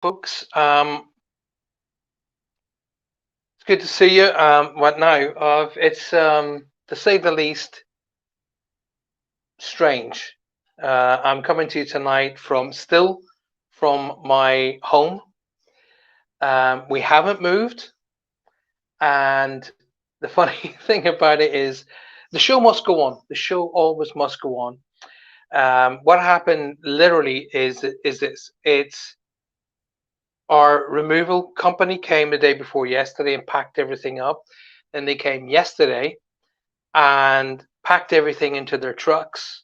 folks. It's good to see you. What now? It's to say the least strange. I'm coming to you tonight from my home. We haven't moved, and the funny thing about it is, the show must go on. The show always must go on. What happened literally is this. It's our removal company came the day before yesterday and packed everything up. Then they came yesterday and packed everything into their trucks.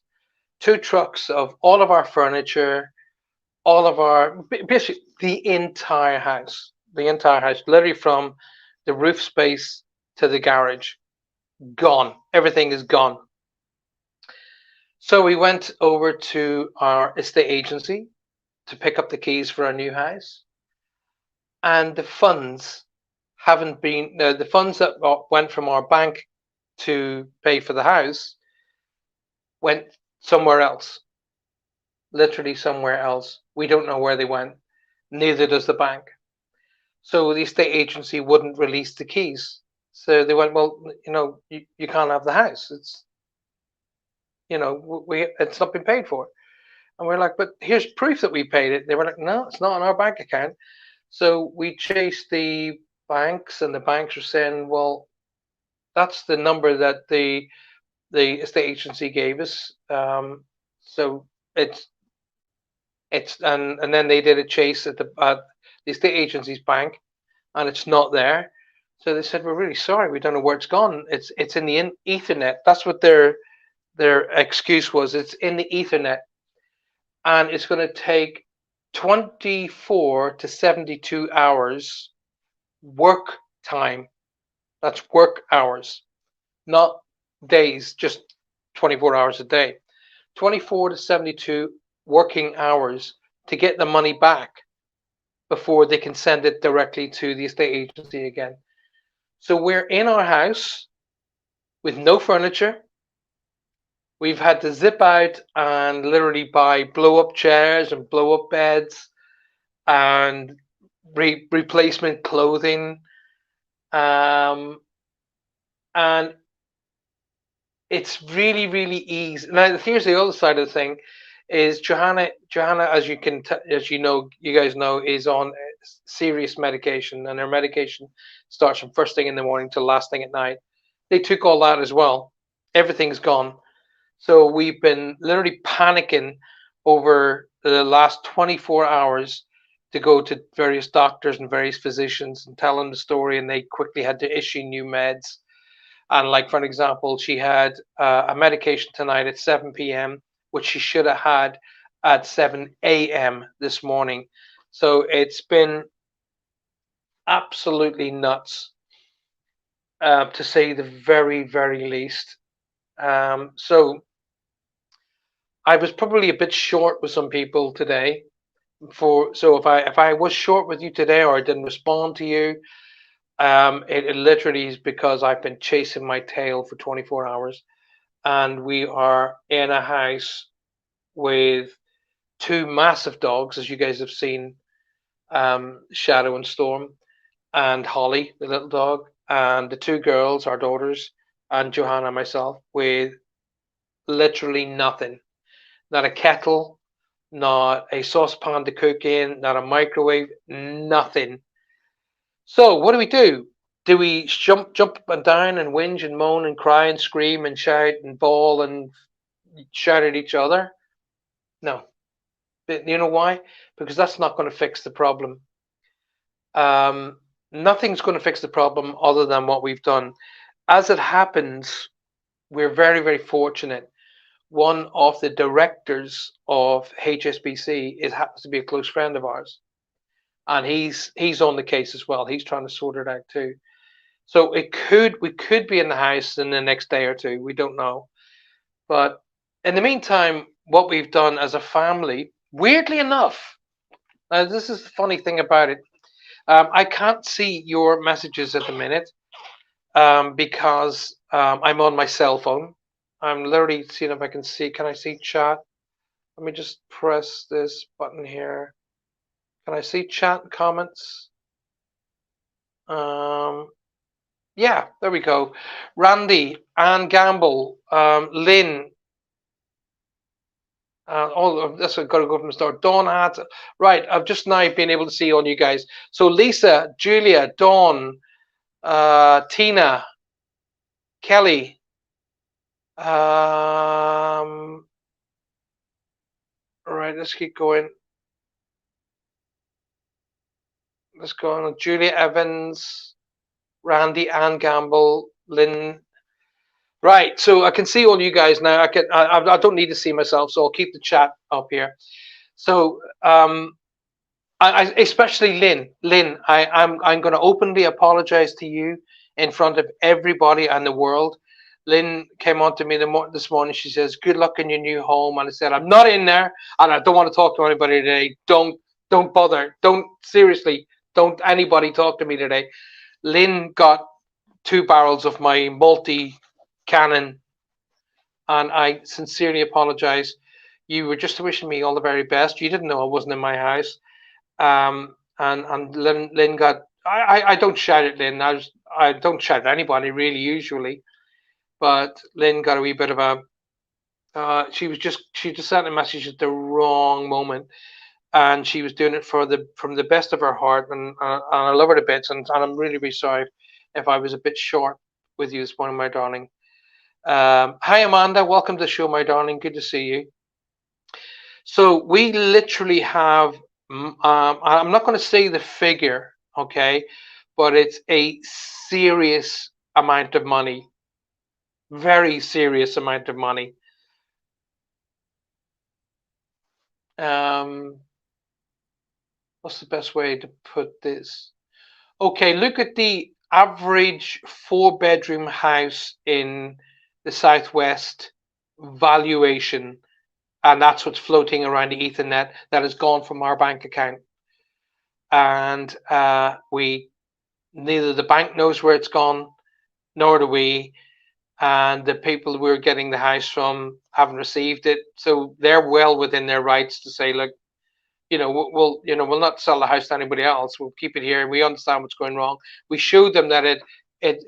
Two trucks of all of our furniture, all of our basically the entire house, literally from the roof space to the garage, gone. Everything is gone. So we went over to our estate agency to pick up the keys for our new house, and the funds haven't been the funds that went from our bank to pay for the house went somewhere else, literally somewhere else. We don't know where they went. Neither does the bank. So the estate agency wouldn't release the keys. So they went, well, you can't have the house. It's not been paid for. And we're like, but here's proof that we paid it. They were like, no, it's not on our bank account. So we chased the banks, and the banks were saying, well, that's the number that the estate agency gave us. So it's and then they did a chase at the estate agency's bank, and it's not there. So they said, we're really sorry, we don't know where it's gone. It's in the Ethernet. That's what their excuse was. It's in the Ethernet, and it's going to take 24 to 72 hours work time. That's work hours, not days, just 24 hours a day. 24 to 72 working hours to get the money back before they can send it directly to the estate agency again. So we're in our house with no furniture. We've had to zip out and literally buy blow up chairs and blow up beds and replacement clothing. And it's really, really easy. Now, here's the other side of the thing: is Johanna, as as you guys know, is on serious medication, and her medication starts from first thing in the morning to last thing at night. They took all that as well. Everything's gone. So we've been literally panicking over the last 24 hours to go to various doctors and various physicians and tell them the story, and they quickly had to issue new meds. And like for an example, she had a medication tonight at 7 p.m., which she should have had at 7 a.m. this morning. So it's been absolutely nuts, to say the very, very least. So I was probably a bit short with some people today. So if I was short with you today, or I didn't respond to you, it literally is because I've been chasing my tail for 24 hours, and we are in a house with two massive dogs, as you guys have seen, Shadow and Storm, and Holly, the little dog, and the two girls, our daughters, and Johanna, myself, with literally nothing. Not a kettle, not a saucepan to cook in, not a microwave, nothing. So what do we do? Do we jump up and down and whinge and moan and cry and scream and shout and bawl and shout at each other? No. You know why? Because that's not going to fix the problem. Nothing's going to fix the problem other than what we've done. As it happens, we're very, very fortunate. One of the directors of HSBC happens to be a close friend of ours, and he's on the case as well. He's trying to sort it out too. So we could be in the house in the next day or two. We don't know. But in the meantime, what we've done as a family, weirdly enough, this is the funny thing about it. I can't see your messages at the minute, because I'm on my cell phone. I'm literally seeing if I can see. Can I see chat? Let me just press this button here. Can I see chat and comments? Yeah, there we go. Randy, Anne Gamble, Lynn. That's got to go from the start. Dawn had right. I've just now been able to see all you guys. So Lisa, Julia, Dawn, Tina, Kelly. Right, let's keep going. Let's go on. Julia Evans, Randy, Ann Gamble, Lynn. Right, so I can see all you guys now. I don't need to see myself, so I'll keep the chat up here. So I especially Lynn. Lynn, I'm going to openly apologize to you in front of everybody and the world. Lynn came on to me this morning. She says, "Good luck in your new home." And I said, "I'm not in there, and I don't want to talk to anybody today. Don't bother. Don't seriously. Don't anybody talk to me today." Lynn got 2 barrels of my multi-cannon, and I sincerely apologize. You were just wishing me all the very best. You didn't know I wasn't in my house. And Lynn got. I don't shout at Lynn. I don't shout at anybody really usually, but Lynn got a wee bit of a. She just sent a message at the wrong moment, and she was doing it from the best of her heart, and I love her to bits, and I'm really really sorry if I was a bit short with you this morning, my darling. Hi Amanda, welcome to the show, my darling. Good to see you. So we literally have. I'm not going to say the figure, okay, but it's a serious amount of money, very serious amount of money. What's the best way to put this? Okay, look at the average 4-bedroom house in the Southwest valuation, and that's what's floating around the Ethernet that has gone from our bank account. And neither the bank knows where it's gone, nor do we. And the people we're getting the house from haven't received it, so they're well within their rights to say, look, we'll not sell the house to anybody else. We'll keep it here. We understand what's going wrong. We showed them that it in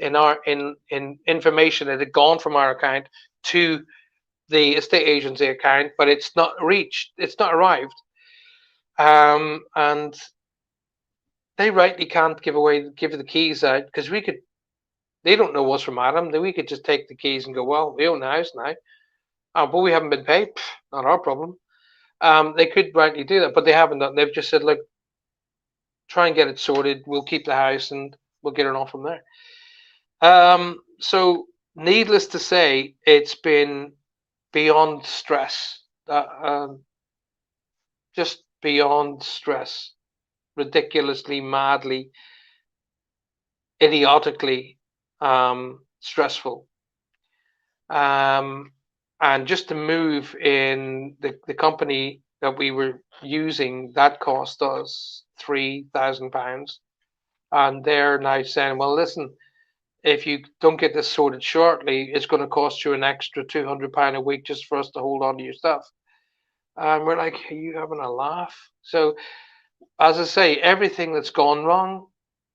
information it had gone from our account to the estate agency account, but it's not arrived. And they rightly can't give the keys out, because they don't know what's from Adam. Then we could just take the keys and go, well, we own the house now. But we haven't been paid. Not our problem. They could rightly do that, but they haven't done. They've just said, look, try and get it sorted. We'll keep the house and we'll get it on from there. So needless to say, it's been beyond stress. Just beyond stress. Ridiculously, madly, idiotically stressful. And just to move in the company that we were using, that cost us £3,000. And they're now saying, well, listen, if you don't get this sorted shortly, it's going to cost you an extra £200 a week just for us to hold on to your stuff. And we're like, are you having a laugh? So, as I say, everything that's gone wrong,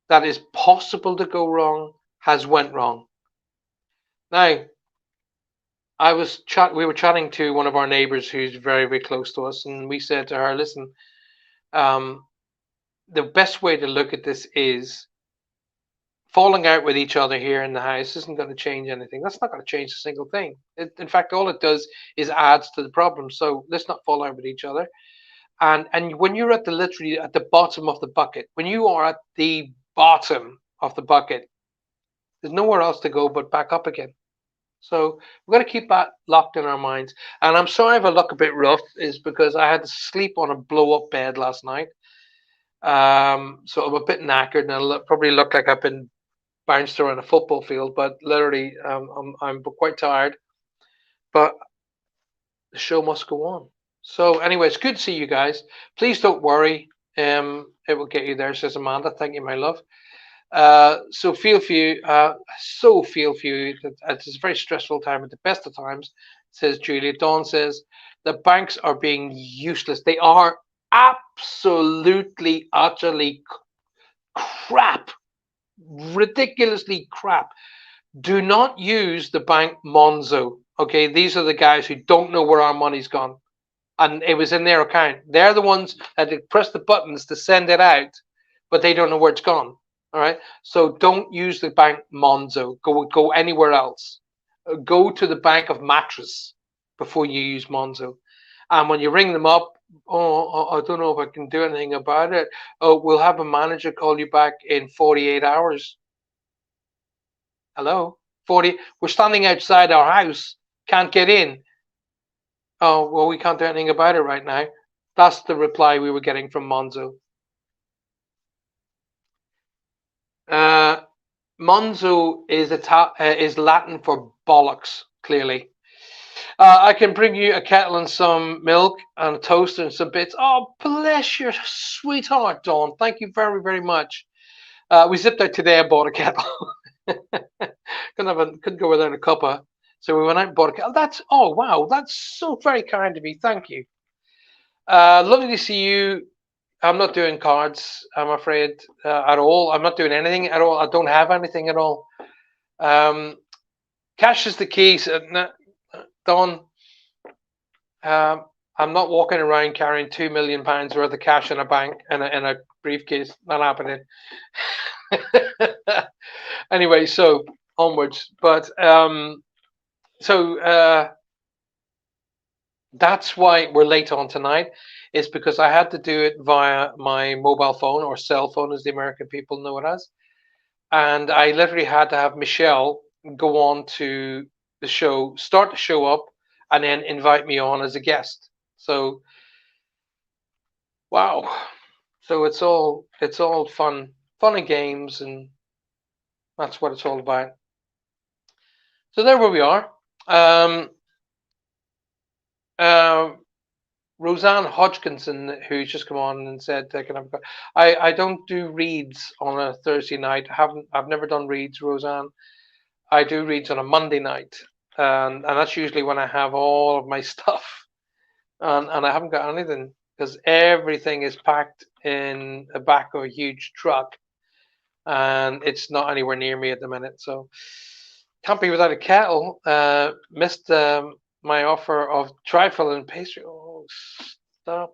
that is possible to go wrong, has went wrong. Now, we were chatting to one of our neighbors who's very, very close to us, and we said to her, listen, the best way to look at this is falling out with each other here in the house isn't going to change anything. That's not going to change a single thing. In fact, all it does is adds to the problem. So let's not fall out with each other. And when you're literally at the bottom of the bucket, when you are at the bottom of the bucket, there's nowhere else to go but back up again. So we've got to keep that locked in our minds. And I'm sorry if I look a bit rough, is because I had to sleep on a blow-up bed last night. So I'm a bit knackered, and I probably look like I've been bounced around a football field. But literally, I'm quite tired. But the show must go on. So anyway, it's good to see you guys. Please don't worry. It will get you there, says Amanda. Thank you, my love. So feel for you. It's a very stressful time at the best of times, says Julia. Dawn says the banks are being useless. They are absolutely, utterly crap, ridiculously crap. Do not use the bank Monzo. Okay, these are the guys who don't know where our money's gone, and it was in their account. They're the ones that press the buttons to send it out, but they don't know where it's gone. All right, so don't use the bank Monzo. Go anywhere else. Go to the bank of Mattress before you use Monzo. And when you ring them up, oh, I don't know if I can do anything about it. Oh, we'll have a manager call you back in 48 hours. Hello? 40. We're standing outside our house, can't get in. Oh, well, we can't do anything about it right now. That's the reply we were getting from Monzo. Monzo is Latin for bollocks, clearly. I can bring you a kettle and some milk and a toaster and some bits. Oh, bless your sweetheart, Dawn. Thank you very, very much. We zipped out today and bought a kettle. couldn't go without a cuppa. So we went out and bought a kettle. Oh wow, that's so very kind of you. Thank you. Lovely to see you. I'm not doing cards, I'm afraid, at all. I'm not doing anything at all. I don't have anything at all. Cash is the key. So, Don, I'm not walking around carrying £2 million worth of cash in a bank in a briefcase. Not happening. Anyway, so onwards. But that's why we're late on tonight. Is because I had to do it via my mobile phone, or cell phone, as the American people know it as. And I literally had to have Michelle go on to the show, start the show up, and then invite me on as a guest. So, wow. So it's all fun and games, and that's what it's all about. So there where we are. Roseanne Hodgkinson, who's just come on and said, "Can I don't do reads on a Thursday night. I've never done reads, Roseanne. I do reads on a Monday night, and that's usually when I have all of my stuff, and I haven't got anything because everything is packed in the back of a huge truck, and it's not anywhere near me at the minute. So can't be without a kettle. Missed my offer of trifle and pastry. Oh, stop.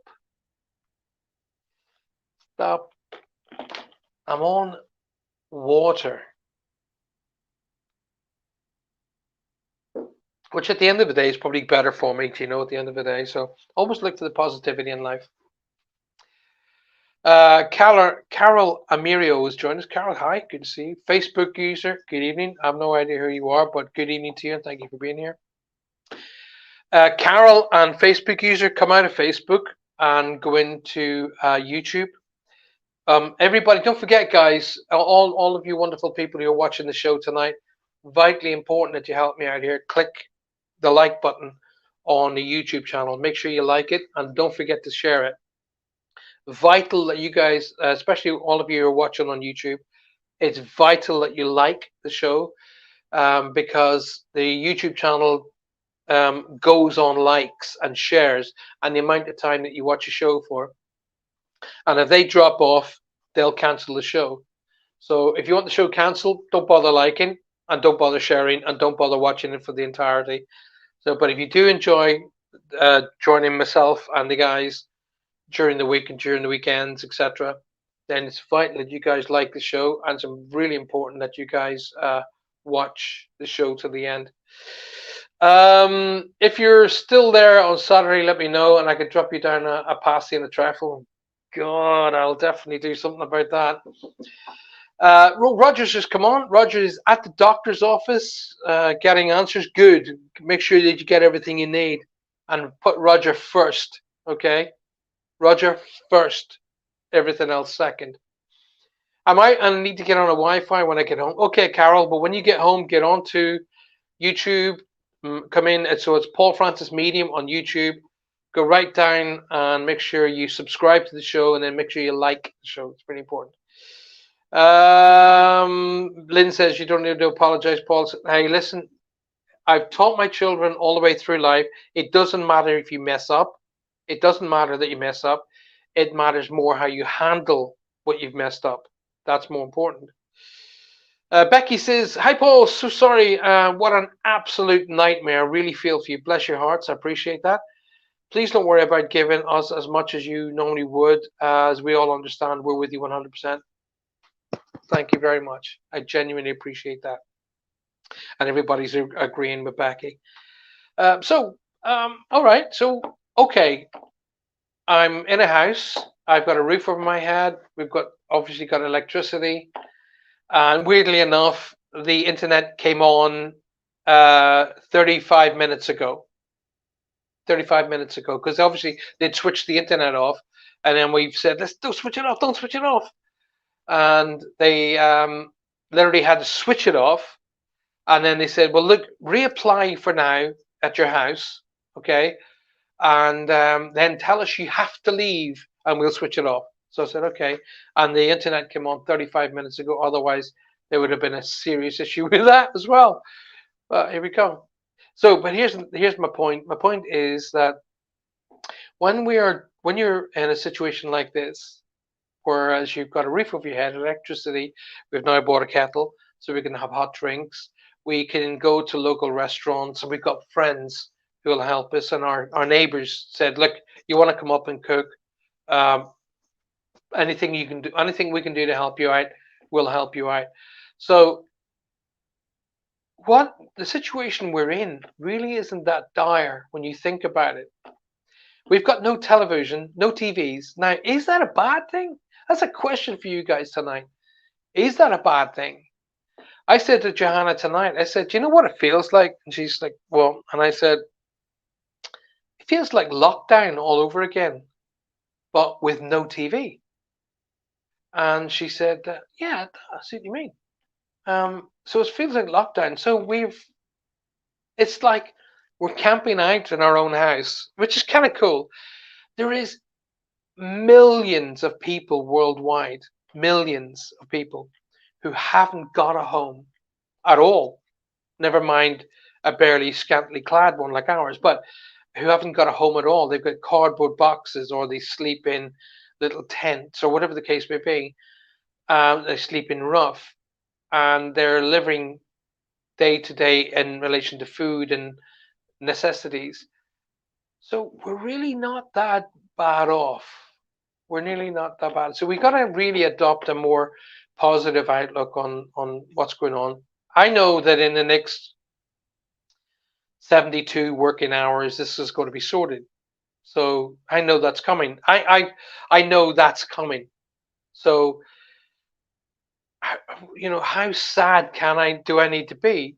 I'm on water. Which at the end of the day is probably better for me, at the end of the day. So always look for the positivity in life. Carol Amirio has joined us. Carol, hi, good to see you. Facebook user, good evening. I have no idea who you are, but good evening to you, and thank you for being here. Carol and Facebook user, come out of Facebook and go into YouTube. Everybody, don't forget, guys, all of you wonderful people who are watching the show tonight, vitally important that you help me out here. Click the like button on the YouTube channel. Make sure you like it, and don't forget to share it. Vital that you guys, especially all of you who are watching on YouTube, it's vital that you like the show, because the YouTube channel goes on likes and shares and the amount of time that you watch a show for. And if they drop off, they'll cancel the show. So if you want the show cancelled, don't bother liking, and don't bother sharing, and don't bother watching it for the entirety. So, but if you do enjoy joining myself and the guys during the week and during the weekends, etc., then it's vital that you guys like the show, and it's really important that you guys watch the show to the end. If you're still there on Saturday, let me know, and I could drop you down a pasty and a trifle. God, I'll definitely do something about that. Roger's just come on. Roger is at the doctor's office getting answers. Good. Make sure that you get everything you need, and put Roger first. Okay, Roger first. Everything else second. I need to get on a Wi-Fi when I get home. Okay, Carol, but when you get home, get onto YouTube. Come in. So it's Paul Francis Medium on YouTube. Go right down and make sure you subscribe to the show, and then make sure you like the show. It's pretty important. Lynn says you don't need to apologize, Paul. Hey, listen, I've taught my children all the way through life. It doesn't matter if you mess up. It doesn't matter that you mess up. It matters more how you handle what you've messed up. That's more important. Becky says, "Hi Paul, so sorry. What an absolute nightmare. Really feel for you. Bless your hearts. I appreciate that. Please don't worry about giving us as much as you normally would. As we all understand, we're with you 100%. Thank you very much. I genuinely appreciate that. And everybody's agreeing with Becky. All right. So, okay. I'm in a house. I've got a roof over my head. We've got obviously got electricity. And weirdly enough, the internet came on 35 minutes ago. 35 minutes ago, because obviously they'd switched the internet off, and then we've said, "Let's don't switch it off, don't switch it off," and they literally had to switch it off, and then they said, "Well, look, reapply for now at your house, okay, and then tell us you have to leave, and we'll switch it off." So I said, "Okay," and the internet came on 35 minutes ago. Otherwise, there would have been a serious issue with that as well. But here we go. So, but here's my point. My point is that when you're in a situation like this, whereas you've got a roof over your head, electricity, we've now bought a kettle so we can have hot drinks. We can go to local restaurants, and we've got friends who will help us. And our neighbors said, "Look, you want to come up and cook? Um, anything you can do, anything we can do to help you out, we'll help you out." So what the situation we're in really isn't that dire when you think about it. We've got no television, no TVs. Now, is that a bad thing? That's a question for you guys tonight. Is that a bad thing? I said to Johanna tonight, I said, "Do you know what it feels like?" And she's like, "Well," and I said, "It feels like lockdown all over again, but with no TV." And she said, "Yeah, I see what you mean." So it feels like lockdown. So it's like we're camping out in our own house, which is kind of cool. There is millions of people worldwide, millions of people who haven't got a home at all. Never mind a barely scantily clad one like ours, but who haven't got a home at all. They've got cardboard boxes, or they sleep in little tents, or whatever the case may be. They sleep in rough, and they're living day to day in relation to food and necessities. So we're really not that bad off. We're nearly not that bad. So we got to really adopt a more positive outlook on what's going on. I know that in the next 72 working hours, this is going to be sorted. So I know that's coming. I know that's coming. So how sad do I need to be?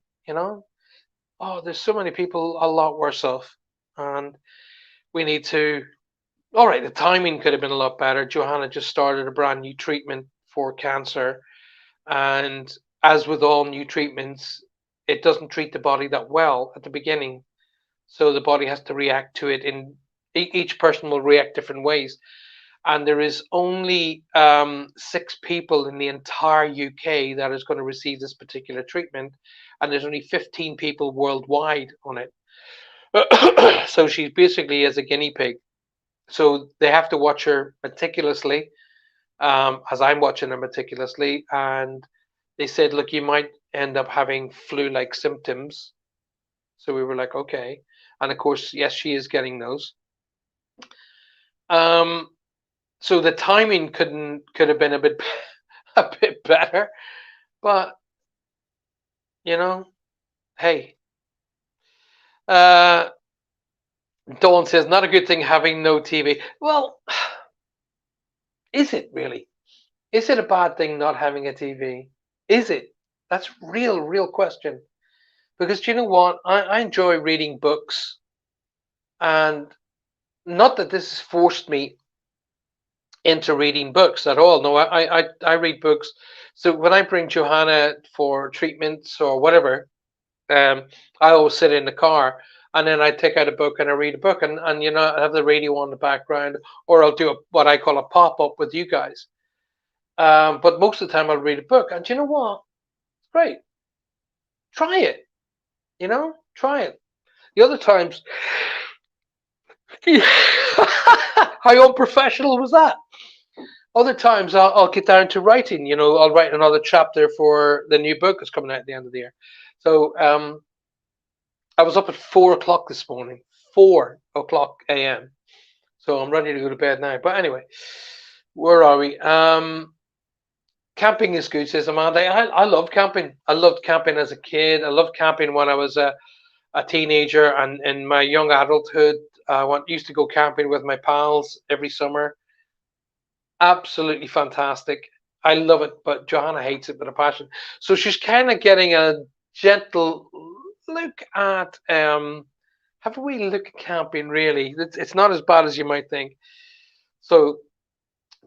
Oh, there's so many people a lot worse off, and we need to. All right, the timing could have been a lot better. Johanna just started a brand new treatment for cancer, and as with all new treatments, it doesn't treat the body that well at the beginning. So the body has to react to it in each person will react different ways. And there is only 6 people in the entire UK that is going to receive this particular treatment, and there's only 15 people worldwide on it. So she's basically as a guinea pig. So they have to watch her meticulously, as I'm watching her meticulously. And they said, "Look, you might end up having flu-like symptoms." So we were like, "Okay." And of course, yes, she is getting those. So the timing could have been a bit a bit better, but hey. Uh, Dawn says, "Not a good thing having no TV." Well, is it really? Is it a bad thing not having a TV? Is it? That's real question. Because do you know what? I enjoy reading books, and not that this has forced me into reading books at all. No, I read books. So when I bring Johanna for treatments or whatever, I always sit in the car, and then I take out a book and I read a book, and I have the radio on the background, or I'll do what I call a pop up with you guys. But most of the time I'll read a book, and you know what? It's great. Try it. Try it. The other times, How unprofessional was that? Other times I'll get down to writing. I'll write another chapter for the new book that's coming out at the end of the year. So I was up at 4 o'clock this morning, 4 o'clock a.m. So I'm ready to go to bed now. But anyway, where are we? Camping is good, says Amanda. I love camping. I loved camping as a kid. I loved camping when I was a teenager, and in my young adulthood, used to go camping with my pals every summer. Absolutely fantastic. I love it, but Johanna hates it with a passion. So she's kind of getting a gentle look at have we look at camping really. It's not as bad as you might think. So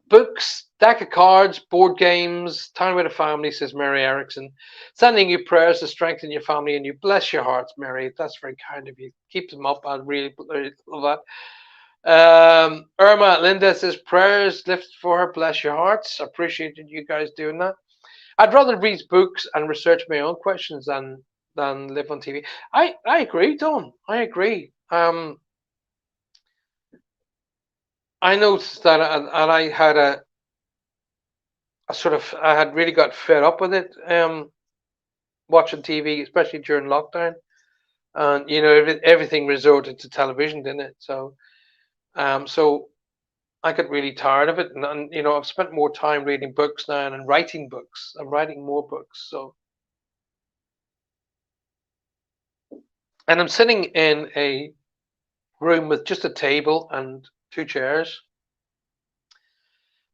books, deck of cards, board games, time with a family, says Mary Erickson. Sending you prayers to strengthen your family and you. Bless your hearts, Mary. That's very kind of you. Keep them up. I really love that. Irma Linda says prayers lift for her. Bless your hearts. Appreciated you guys doing that. I'd rather read books and research my own questions than live on TV. I agree, Don. I agree. I noticed that, and I had a sort of I had really got fed up with it. Watching TV, especially during lockdown, and everything resorted to television, didn't it? So I got really tired of it, and I've spent more time reading books now and writing books. I'm writing more books, and I'm sitting in a room with just a table and two chairs.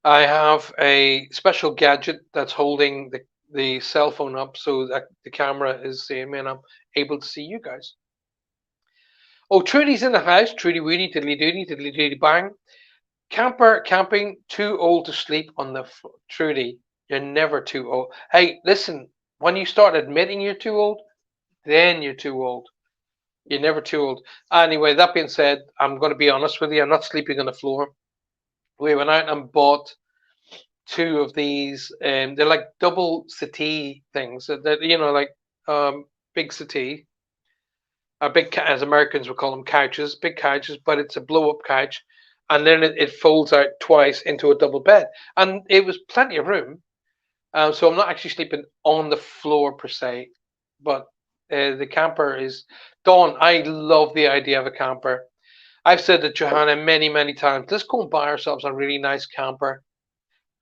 I have a special gadget that's holding the cell phone up so that the camera is seeing me and I'm able to see you guys. Oh, Trudy's in the house. Trudy Woody, diddly doody, diddly doody bang. Camping, too old to sleep on the Trudy. You're never too old. Hey, listen, when you start admitting you're too old, then you're too old. You're never too old. Anyway, that being said, I'm going to be honest with you. I'm not sleeping on the floor. We went out and bought two of these. They're like double settee things. That like big settee. Big, as Americans would call them, couches, big couches, but it's a blow up couch, and then it folds out twice into a double bed, and it was plenty of room. So I'm not actually sleeping on the floor per se, but the camper is. Dawn, I love the idea of a camper. I've said to Johanna many, many times, let's go and buy ourselves a really nice camper.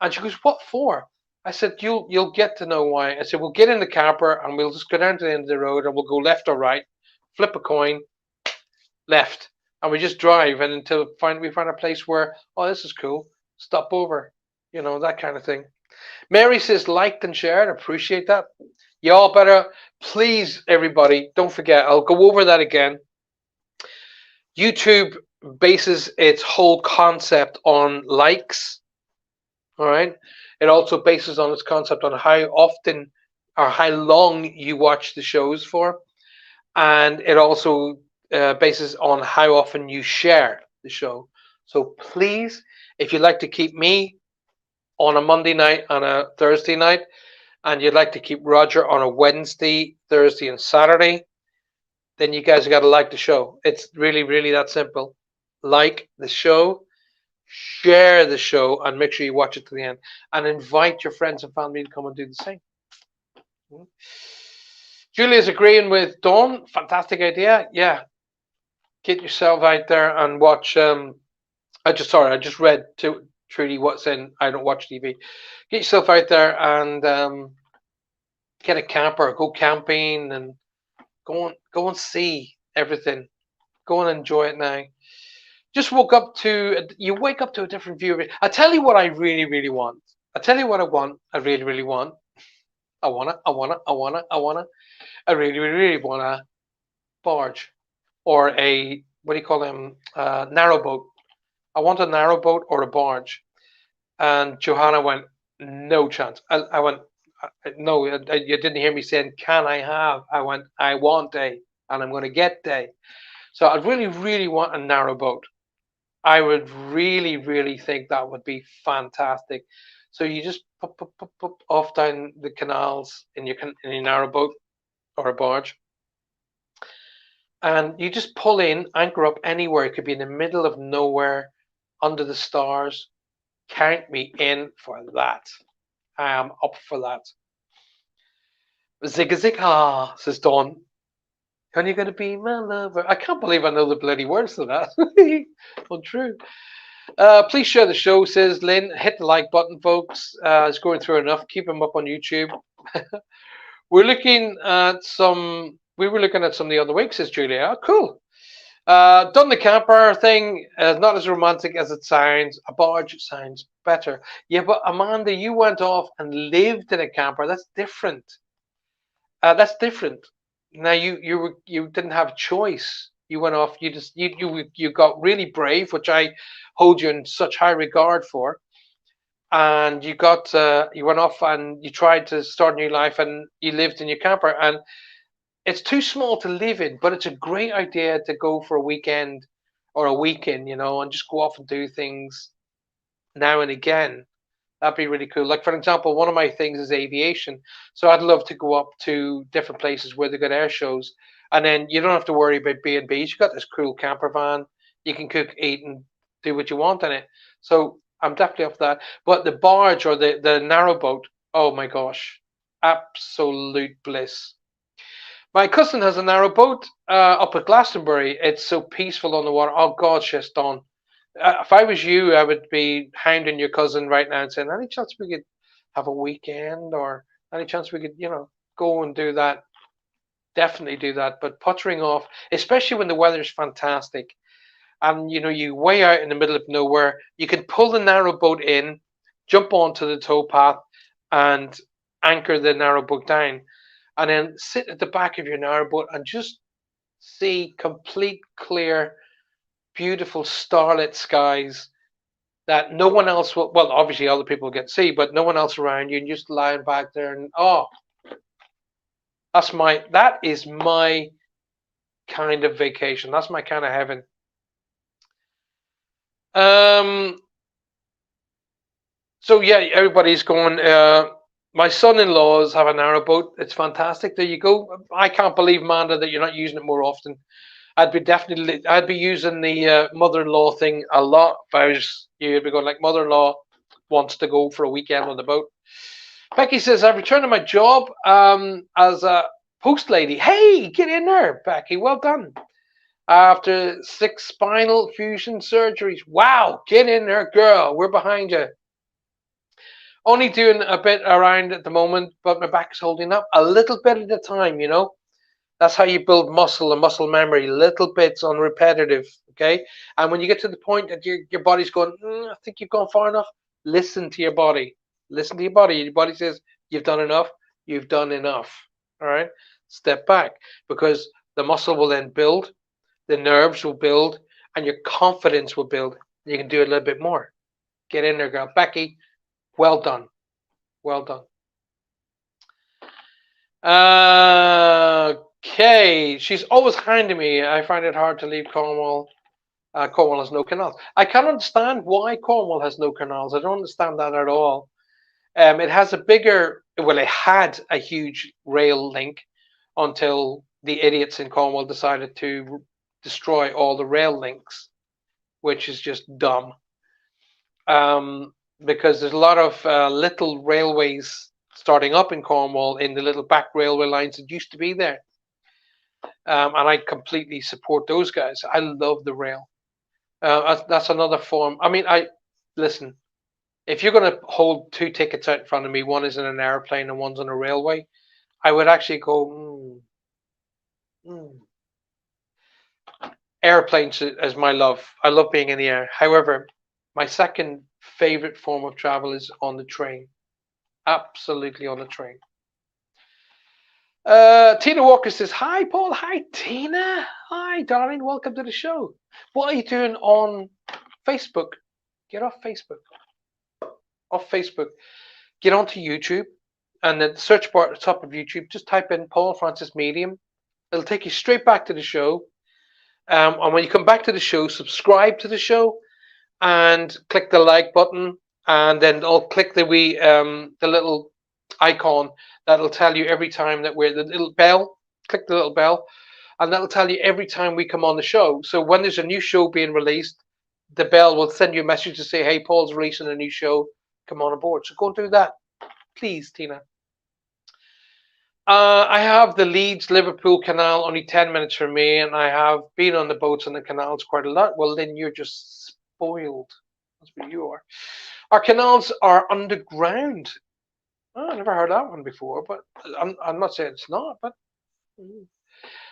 And she goes, what for? I said, you'll get to know why. I said, we'll get in the camper and we'll just go down to the end of the road and we'll go left or right, flip a coin, left. And we just drive and until we find a place where, oh, this is cool, stop over. That kind of thing. Mary says, liked and shared. Appreciate that. Y'all better, please, everybody, don't forget, I'll go over that again. YouTube bases its whole concept on likes. All right. It also bases on its concept on how often or how long you watch the shows for. And it also bases on how often you share the show. So please, if you'd like to keep me on a Monday night and a Thursday night, and you'd like to keep Roger on a Wednesday, Thursday, and Saturday, then you guys got to like the show. It's really, really that simple. Like the show, share the show, and make sure you watch it to the end. And invite your friends and family to come and do the same. Julia's agreeing with Dawn. Fantastic idea. Yeah. Get yourself out there and watch. I just read to Trudy what's in I Don't Watch TV. Get yourself out there and get a camper, go camping, and go and see everything. Go and enjoy it now. Just wake up to a different view of it. I tell you what I really, really want. I tell you what I want. I really, really want. I really, really, really want a barge or a, what do you call them? Narrow boat. I want a narrow boat or a barge. And Johanna went, no chance. I went, no, you didn't hear me saying, can I have? I went, I want a, and I'm going to get a. So I really, really want a narrow boat. I would really, really think that would be fantastic. So you just pop off down the canals in your narrow boat or a barge, and you just pull in, anchor up anywhere. It could be in the middle of nowhere, under the stars. Count me in for that. I am up for that. Zigga zigga, says Dawn. When you gonna be my lover? I can't believe I know the bloody words to that. Untrue. Please share the show, says Lynn. Hit the like button, folks. It's going through enough. Keep them up on YouTube. We're looking at some. We were looking at some the other week, says Julia. Oh, cool. Done the camper thing. Not as romantic as it sounds. A barge sounds better. Yeah, but Amanda, you went off and lived in a camper. That's different. That's different. Now you didn't have a choice. You went off. You got really brave, which I hold you in such high regard for. And you went off and you tried to start a new life, and you lived in your camper. And it's too small to live in, but it's a great idea to go for a weekend or a weekend, and just go off and do things now and again. That'd be really cool. Like, for example, one of my things is aviation. So I'd love to go up to different places where they got air shows. And then you don't have to worry about B&Bs. You got this cool camper van. You can cook, eat, and do what you want in it. So I'm definitely up for that. But the barge or the narrowboat, oh my gosh, absolute bliss. My cousin has a narrowboat up at Glastonbury. It's so peaceful on the water. Oh God, she's done. If I was you, I would be hounding your cousin right now and saying, any chance we could have a weekend, or any chance we could, go and do that? Definitely do that. But puttering off, especially when the weather's fantastic, and you way out in the middle of nowhere, you can pull the narrowboat in, jump onto the towpath, and anchor the narrowboat down, and then sit at the back of your narrowboat and just see complete clear, beautiful starlit skies that no one else will. Well, obviously other people get to see, but no one else around you, and just lying back there. And that is my kind of vacation. That's my kind of heaven. So yeah, everybody's going. My son-in-laws have a narrowboat. It's fantastic. There you go. I can't believe, Amanda, that you're not using it more often. I'd be using the mother-in-law thing a lot if I was you. I'd be going like, mother-in-law wants to go for a weekend on the boat. Becky says, I've returned to my job as a post lady. Hey, get in there, Becky. Well done. After 6 spinal fusion surgeries. Wow, get in there, girl. We're behind you. Only doing a bit around at the moment, but my back's holding up a little bit at a time, That's how you build muscle and muscle memory, little bits on repetitive, okay? And when you get to the point that your body's going, I think you've gone far enough, listen to your body. Listen to your body. Your body says, you've done enough, you've done enough, all right? Step back, because the muscle will then build, the nerves will build, and your confidence will build. You can do a little bit more. Get in there, girl. Becky, well done. Well done. Okay, she's always handing me. I find it hard to leave Cornwall. Cornwall has no canals. I can't understand why Cornwall has no canals. I don't understand that at all. It has it had a huge rail link until the idiots in Cornwall decided to destroy all the rail links, which is just dumb. Because there's a lot of little railways starting up in Cornwall in the little back railway lines that used to be there. And I completely support those guys. I love the rail. That's another form. I mean, listen, if you're going to hold 2 tickets out in front of me, one is in an airplane and one's on a railway, I would actually go, Airplanes is my love. I love being in the air. However, my second favorite form of travel is on the train. Absolutely on the train. Tina Walker says, hi, Paul. Hi, Tina. Hi, darling. Welcome to the show. What are you doing on Facebook? Get off Facebook. Off Facebook. Get onto YouTube. And the search bar at the top of YouTube, just type in Paul Francis Medium. It'll take you straight back to the show. And when you come back to the show, subscribe to the show and click the like button. And then I'll click the little icon that'll tell you every time that the little bell, click the little bell, and that'll tell you every time we come on the show. So when there's a new show being released, the bell will send you a message to say, hey, Paul's releasing a new show. Come on aboard. So go and do that. Please, Tina. I have the Leeds Liverpool Canal only 10 minutes from me, and I have been on the boats on the canals quite a lot. Well, then you're just spoiled. That's what you are. Our canals are underground. Oh, I never heard that one before, but I'm not saying it's not. But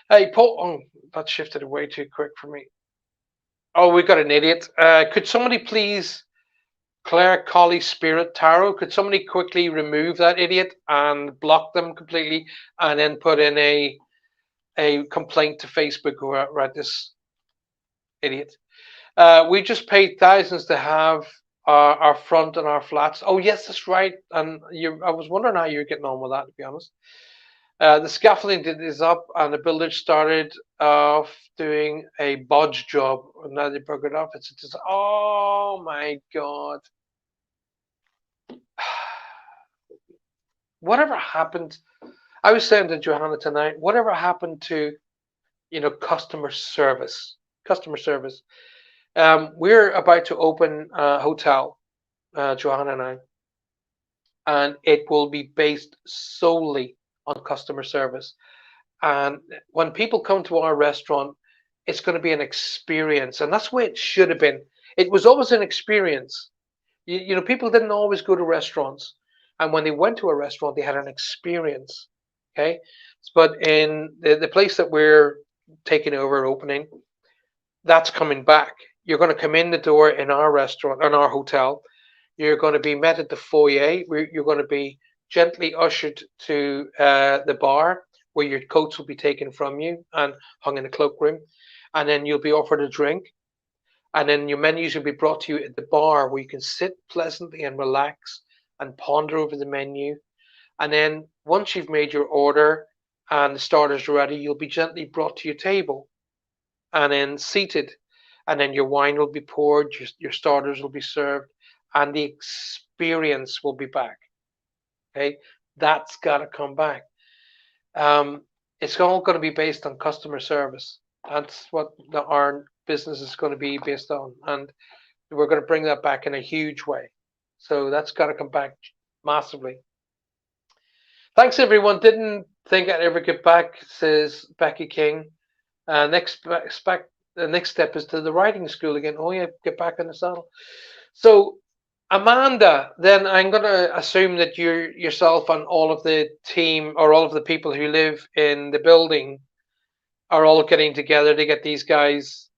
hey, Paul, oh, that shifted way too quick for me. Oh, we got an idiot. Could somebody please, Claire Colley Spirit Tarot, could somebody quickly remove that idiot and block them completely, and then put in a complaint to Facebook about this idiot? We just paid thousands to have our front and our flats. Oh yes, that's right. And I was wondering how you're getting on with that, to be honest. The scaffolding is up, and the builder started off doing a bodge job, and now they broke it off. It's just, oh my god. Whatever happened? I was saying to Johanna tonight, whatever happened to, customer service? Customer service. We're about to open a hotel, Johanna and I, and it will be based solely on customer service. And when people come to our restaurant, it's going to be an experience, and that's the way it should have been. It was always an experience. People didn't always go to restaurants, and when they went to a restaurant, they had an experience. Okay, but in the place that we're taking over, opening, that's coming back. You're going to come in the door in our restaurant, in our hotel. You're going to be met at the foyer. You're going to be gently ushered to the bar, where your coats will be taken from you and hung in a cloakroom. And then you'll be offered a drink. And then your menus will be brought to you at the bar, where you can sit pleasantly and relax and ponder over the menu. And then once you've made your order and the starters are ready, you'll be gently brought to your table and then seated. And then your wine will be poured, your starters will be served, and the experience will be back. Okay, that's got to come back. It's all going to be based on customer service. That's what our business is going to be based on, and we're going to bring that back in a huge way. So that's got to come back massively. Thanks, everyone. Didn't think I'd ever get back, says Becky King. The next step is to the writing school again. Oh yeah, get back in the saddle. So Amanda, then I'm going to assume that you yourself and all of the team, or all of the people who live in the building, are all getting together to get these guys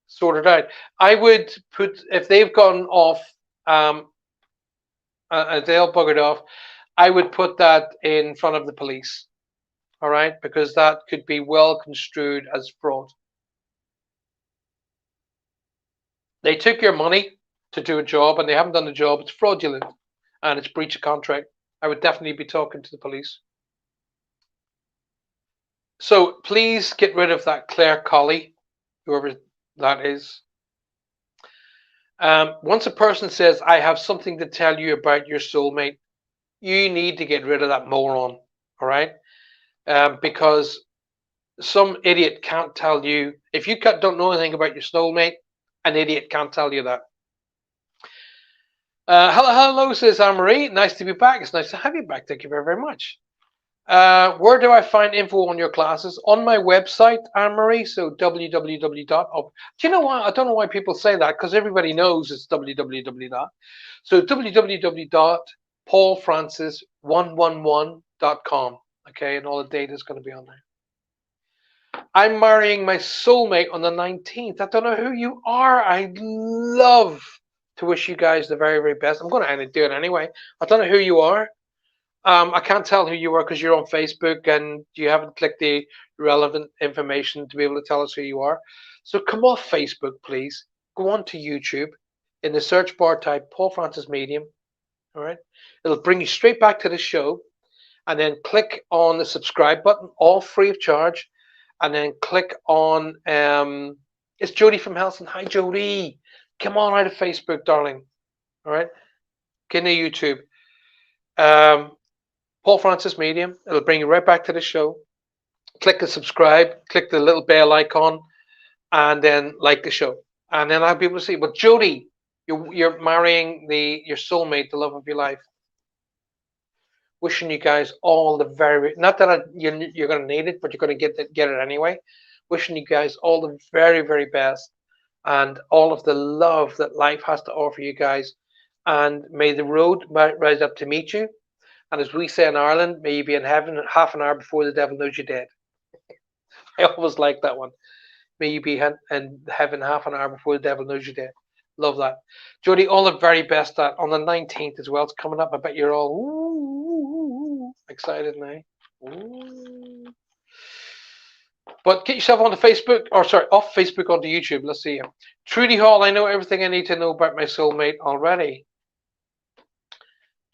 sorted out. I would put, if they've gone off, if they all buggered off, I would put that in front of the police. All right, because that could be well construed as fraud. They took your money to do a job, and they haven't done the job. It's fraudulent, and it's breach of contract. I would definitely be talking to the police. So please get rid of that Claire Colley, whoever that is. Once a person says, I have something to tell you about your soulmate, you need to get rid of that moron, all right? Because some idiot can't tell you. If you don't know anything about your soulmate, an idiot can't tell you that. Hello, says Anne-Marie. Nice to be back. It's nice to have you back. Thank you very, very much. Where do I find info on your classes? On my website, Anne-Marie. So www. Do you know why? I don't know why people say that, because everybody knows it's www. So www.paulfrancis111.com. Okay, and all the data is going to be on there. I'm marrying my soulmate on the 19th. I don't know who you are. I'd love to wish you guys the very, very best. I'm going to do it anyway. I don't know who you are. I can't tell who you are because you're on Facebook and you haven't clicked the relevant information to be able to tell us who you are. So come off Facebook, please. Go on to YouTube. In the search bar, type Paul Francis Medium. All right. It'll bring you straight back to the show. And then click on the subscribe button, all free of charge. And then click on, it's Jody from Helson. Hi, Jody. Come on out of Facebook, darling. All right. Get into YouTube. Paul Francis Medium. It'll bring you right back to the show. Click the subscribe. Click the little bell icon. And then like the show. And then I'll be able to see, but Jody, you're marrying your soulmate, the love of your life. Wishing you guys all the very, not that you're going to need it, but you're going to get it anyway. Wishing you guys all the very, very best and all of the love that life has to offer you guys. And may the road rise up to meet you. And as we say in Ireland, may you be in heaven half an hour before the devil knows you're dead. I always like that one. May you be in heaven half an hour before the devil knows you're dead. Love that. Jody, all the very best on the 19th as well. It's coming up. I bet you're all excited now. Ooh. But get yourself onto Facebook, or sorry, off Facebook onto YouTube. Let's see. Trudy Hall, I know everything I need to know about my soulmate already.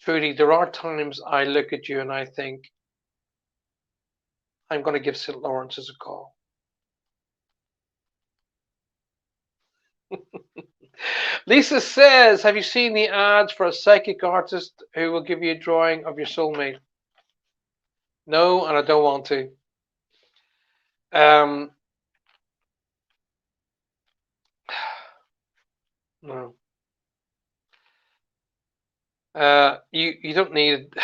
Trudy, there are times I look at you and I think, I'm going to give St. Lawrence's a call. Lisa says, have you seen the ads for a psychic artist who will give you a drawing of your soulmate? No, and I don't want to. No. You don't need it.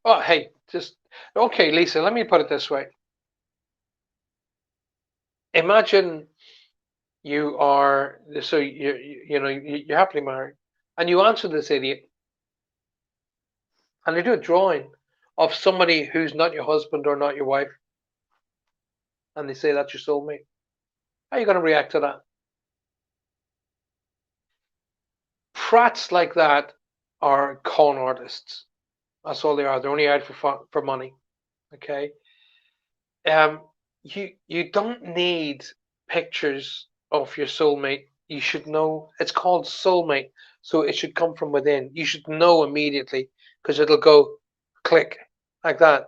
Oh, hey, just okay, Lisa. Let me put it this way. Imagine you are you're happily married, and you answer this idiot, and they do a drawing of somebody who's not your husband or not your wife, and they say that's your soulmate. How are you going to react to that? Prats like that are con artists. That's all they are. They're only out for money. Okay. You don't need pictures of your soulmate. You should know it's called soulmate, so it should come from within. You should know immediately because it'll go click like that,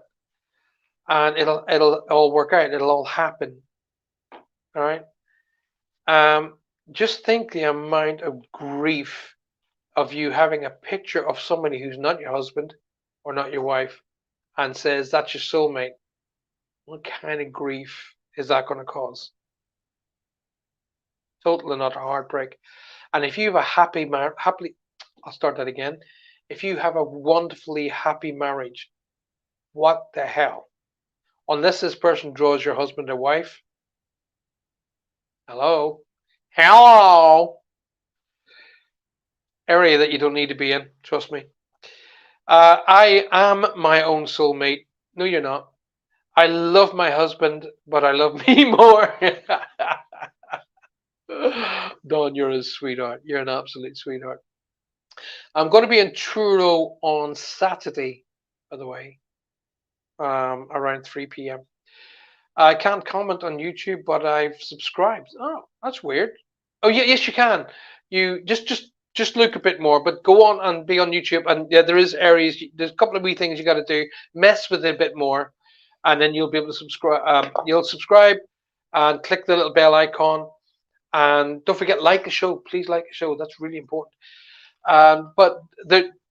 and it'll all work out. It'll all happen. All right. Just think the amount of grief of you having a picture of somebody who's not your husband or not your wife and says that's your soulmate. What kind of grief is that going to cause? Total and utter heartbreak. And if you have a I'll start that again. If you have a wonderfully happy marriage, what the hell? Unless this person draws your husband or wife. Hello? Area that you don't need to be in, trust me. I am my own soulmate. No, you're not. I love my husband, but I love me more. Dawn, you're a sweetheart. You're an absolute sweetheart. I'm going to be in Truro on Saturday, by the way, around 3 p.m. I can't comment on YouTube, but I've subscribed. Oh, that's weird. Oh, yeah, yes, you can. You just look a bit more, but go on and be on YouTube. And yeah, there is areas. There's a couple of wee things you got to do. Mess with it a bit more, and then you'll be able to subscribe. You'll subscribe and click the little bell icon. And don't forget, like the show. Please like the show. That's really important. But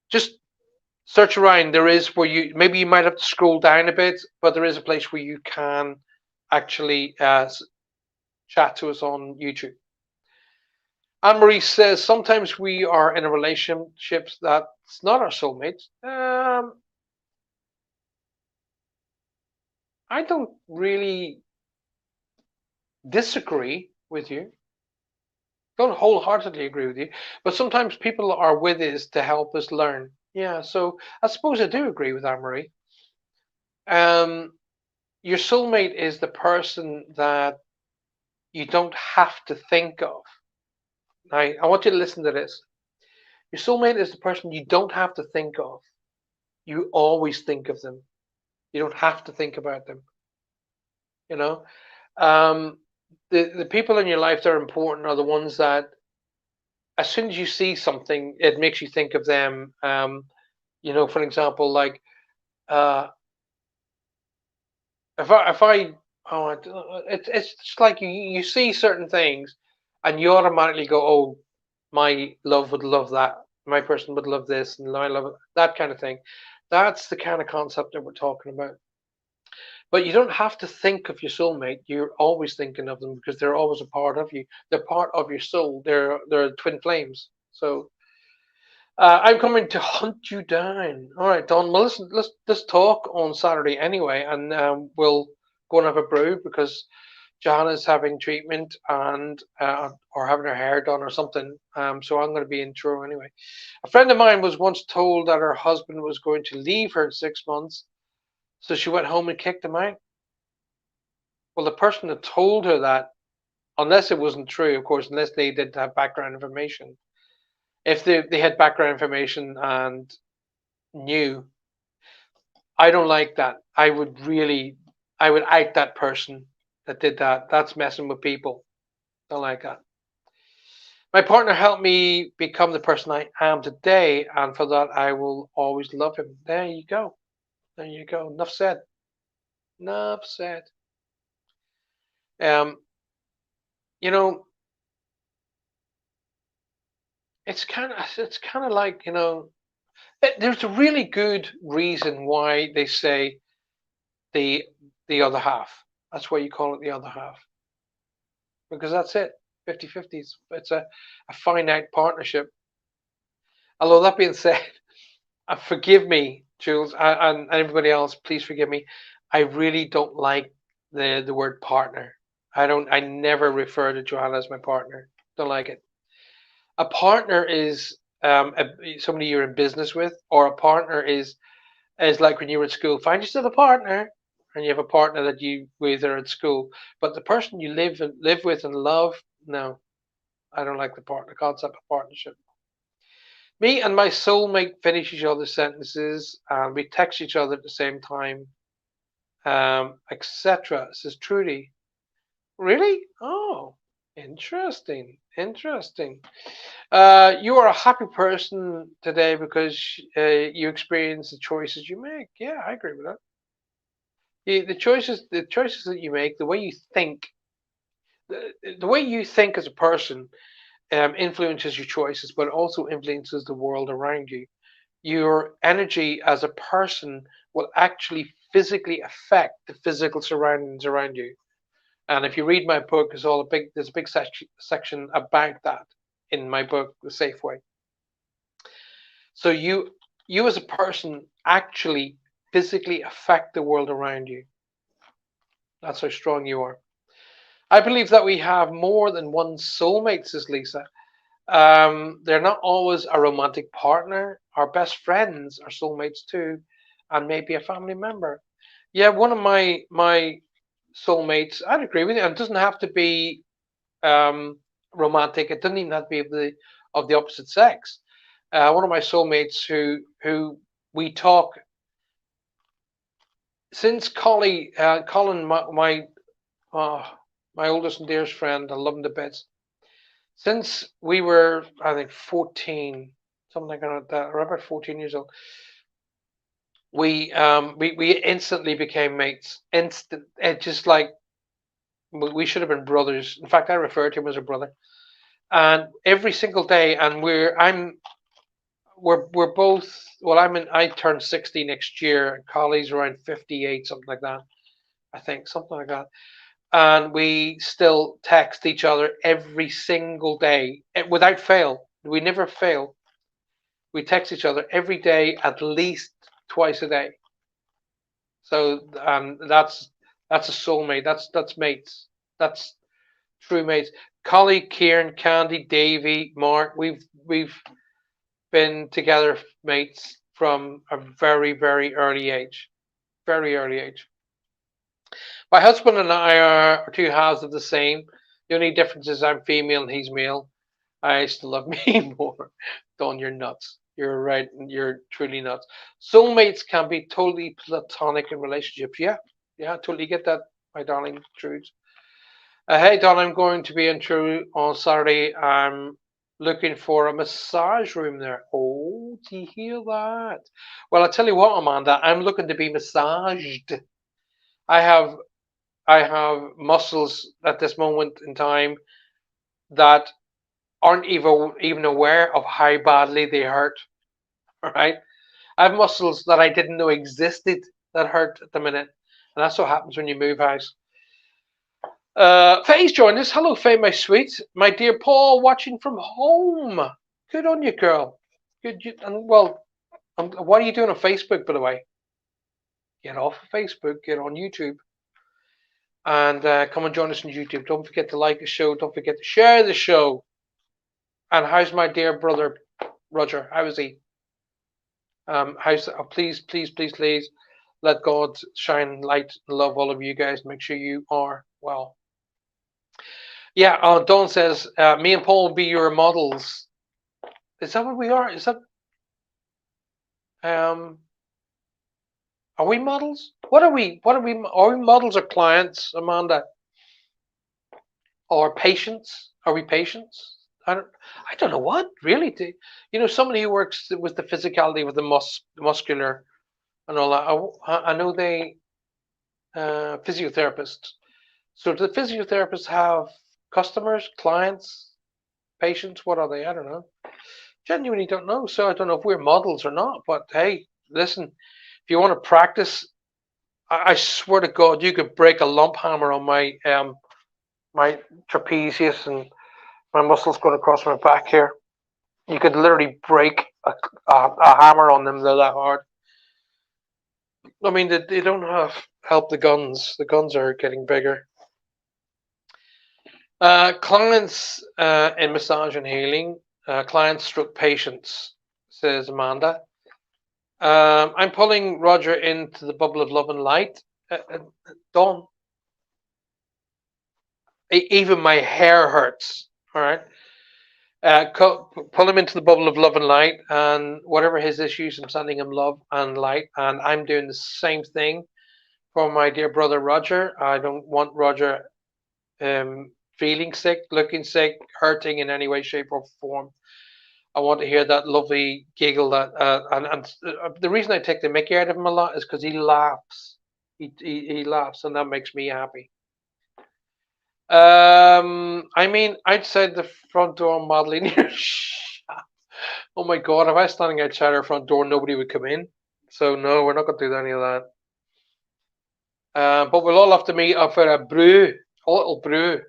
just search around. There is where you maybe you might have to scroll down a bit, but there is a place where you can actually chat to us on YouTube. Anne Marie says sometimes we are in a relationship that's not our soulmate. I don't really disagree with you. Don't wholeheartedly agree with you, but sometimes people are with us to help us learn. Yeah, so I suppose I do agree with Anne Marie. Your soulmate is the person that you don't have to think of. Now, I want you to listen to this. Your soulmate is the person you don't have to think of. You always think of them. You don't have to think about them. You know, the people in your life that are important are the ones that, as soon as you see something, it makes you think of them. You know, for example, like if I oh, it's just like you see certain things, and you automatically go, oh, my love would love that. My person would love this, and I love it, that kind of thing. That's the kind of concept that we're talking about. But you don't have to think of your soulmate. You're always thinking of them because they're always a part of you. They're part of your soul. They're twin flames. So I'm coming to hunt you down. All right, Don. Well, listen, let's talk on Saturday anyway, and we'll go and have a brew because Johanna's having treatment and or having her hair done or something. So I'm going to be in Truro anyway. A friend of mine was once told that her husband was going to leave her in 6 months, so she went home and kicked him out. Well, the person that told her that, unless it wasn't true, of course, unless they did have background information. If they had background information and knew, I don't like that. I would out that person that did that. That's messing with people. Don't like that. My partner helped me become the person I am today, and for that I will always love him. There you go. There you go. Enough said. Enough said. Um, you know, it's kind of like, there's a really good reason why they say the the other half. That's why you call it the other half. Because that's it. 50-50. It's a finite partnership. Although that being said, forgive me, Jules, and everybody else, please forgive me. I really don't like the word partner. I never refer to Johanna as my partner. Don't like it. A partner is somebody you're in business with, or a partner is like when you were at school. Find yourself a partner, and you have a partner that you with are at school. But the person you live with and love, no, I don't like the partner concept of partnership. Me and my soulmate finish each other's sentences, and we text each other at the same time, etc. Says Trudy. Really? Oh, interesting. Interesting. You are a happy person today because you experience the choices you make. Yeah, I agree with that. The choices that you make, the way you think as a person, influences your choices, but also influences the world around you. Your energy as a person will actually physically affect the physical surroundings around you. And if you read my book, there's a big section about that in my book, The Safe Way. So you as a person actually physically affect the world around you. That's how strong you are. I believe that we have more than one soulmate, says Lisa. They're not always a romantic partner. Our best friends are soulmates too, and maybe a family member. Yeah, one of my soulmates. I'd agree with you. It doesn't have to be romantic. It doesn't even have to be of the opposite sex. One of my soulmates who we talk since Colin, uh, my oldest and dearest friend. I love him to bits. Since we were, I think, 14, something like that, or about 14 years old, we instantly became mates. Instant, it just like we should have been brothers. In fact, I refer to him as a brother. And every single day, and we're both. Well, I turn 60 next year. Collie's around 58, something like that. I think something like that. And we still text each other every single day without fail. We never fail. We text each other every day, at least twice a day. So that's a soulmate. That's mates. That's true mates. Collie, Kieran, Candy, Davy, Mark. We've been together mates from a very very early age. Very early age. My husband and I are two halves of the same. The only difference is I'm female and he's male. I still love me more. Don, you're nuts. You're right. You're truly nuts. Soulmates can be totally platonic in relationships. Yeah, yeah, I totally get that, my darling Trude. Hey, Don, I'm going to be in True on Saturday. I'm looking for a massage room there. Oh, do you hear that? Well, I tell you what, Amanda, I'm looking to be massaged. I have I have muscles at this moment in time that aren't even aware of how badly they hurt. All right, I have muscles that I didn't know existed that hurt at the minute, And that's what happens when you move house. Faye's joined us. Hello, Faye, my sweet. My dear Paul, watching from home. Good on you, girl. Good. What are you doing on Facebook, by the way? Get off of Facebook. Get on YouTube. And come and join us on YouTube. Don't forget to like the show. Don't forget to share the show. And how's my dear brother, Roger? How is he? Please, please, please, please let God shine light and love all of you guys. Make sure you are well. Yeah, Dawn says, me and Paul will be your models. Is that what we are? Is that are we models? What are we? Are we models or clients, Amanda? Or patients? Are we patients? I don't know what really. Somebody who works with the physicality, with the muscular and all that. I know they physiotherapists. So do the physiotherapists have customers, clients, patients? What are they? I don't know. Genuinely don't know. So I don't know if we're models or not. But hey, listen, if you want to practice, I swear to God, you could break a lump hammer on my my trapezius and my muscles going across my back here. You could literally break a hammer on them. They're that hard. I mean, they don't help the guns. The guns are getting bigger. Clients in massage and healing. Clients stroke patients, says Amanda. I'm pulling Roger into the bubble of love and light. Dawn. Even my hair hurts. All right. Pull him into the bubble of love and light, and whatever his issues, I'm sending him love and light, and I'm doing the same thing for my dear brother Roger. I don't want Roger feeling sick, looking sick, hurting in any way, shape, or form. I want to hear that lovely giggle. And the reason I take the mickey out of him a lot is because he laughs. He laughs, and that makes me happy. I mean, outside the front door modeling your shop. Oh my God, if I was standing outside our front door, nobody would come in. So no, we're not going to do any of that. But we'll all have to meet up for a brew, a little brew.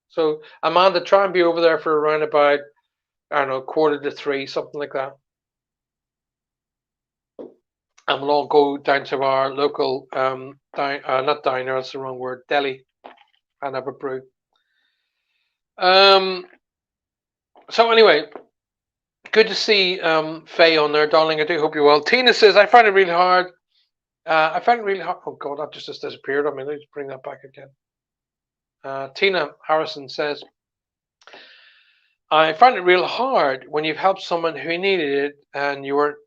So Amanda, try and be over there for around about, I don't know, 2:45, something like that. And we'll all go down to our local, not diner, that's the wrong word, deli, and have a brew. So anyway, good to see Faye on there, darling. I do hope you're well. Tina says, I find it really hard. I find it really hard. Oh God, that just disappeared. I mean, let's bring that back again. Tina Harrison says, I find it real hard when you've helped someone who needed it and you weren't.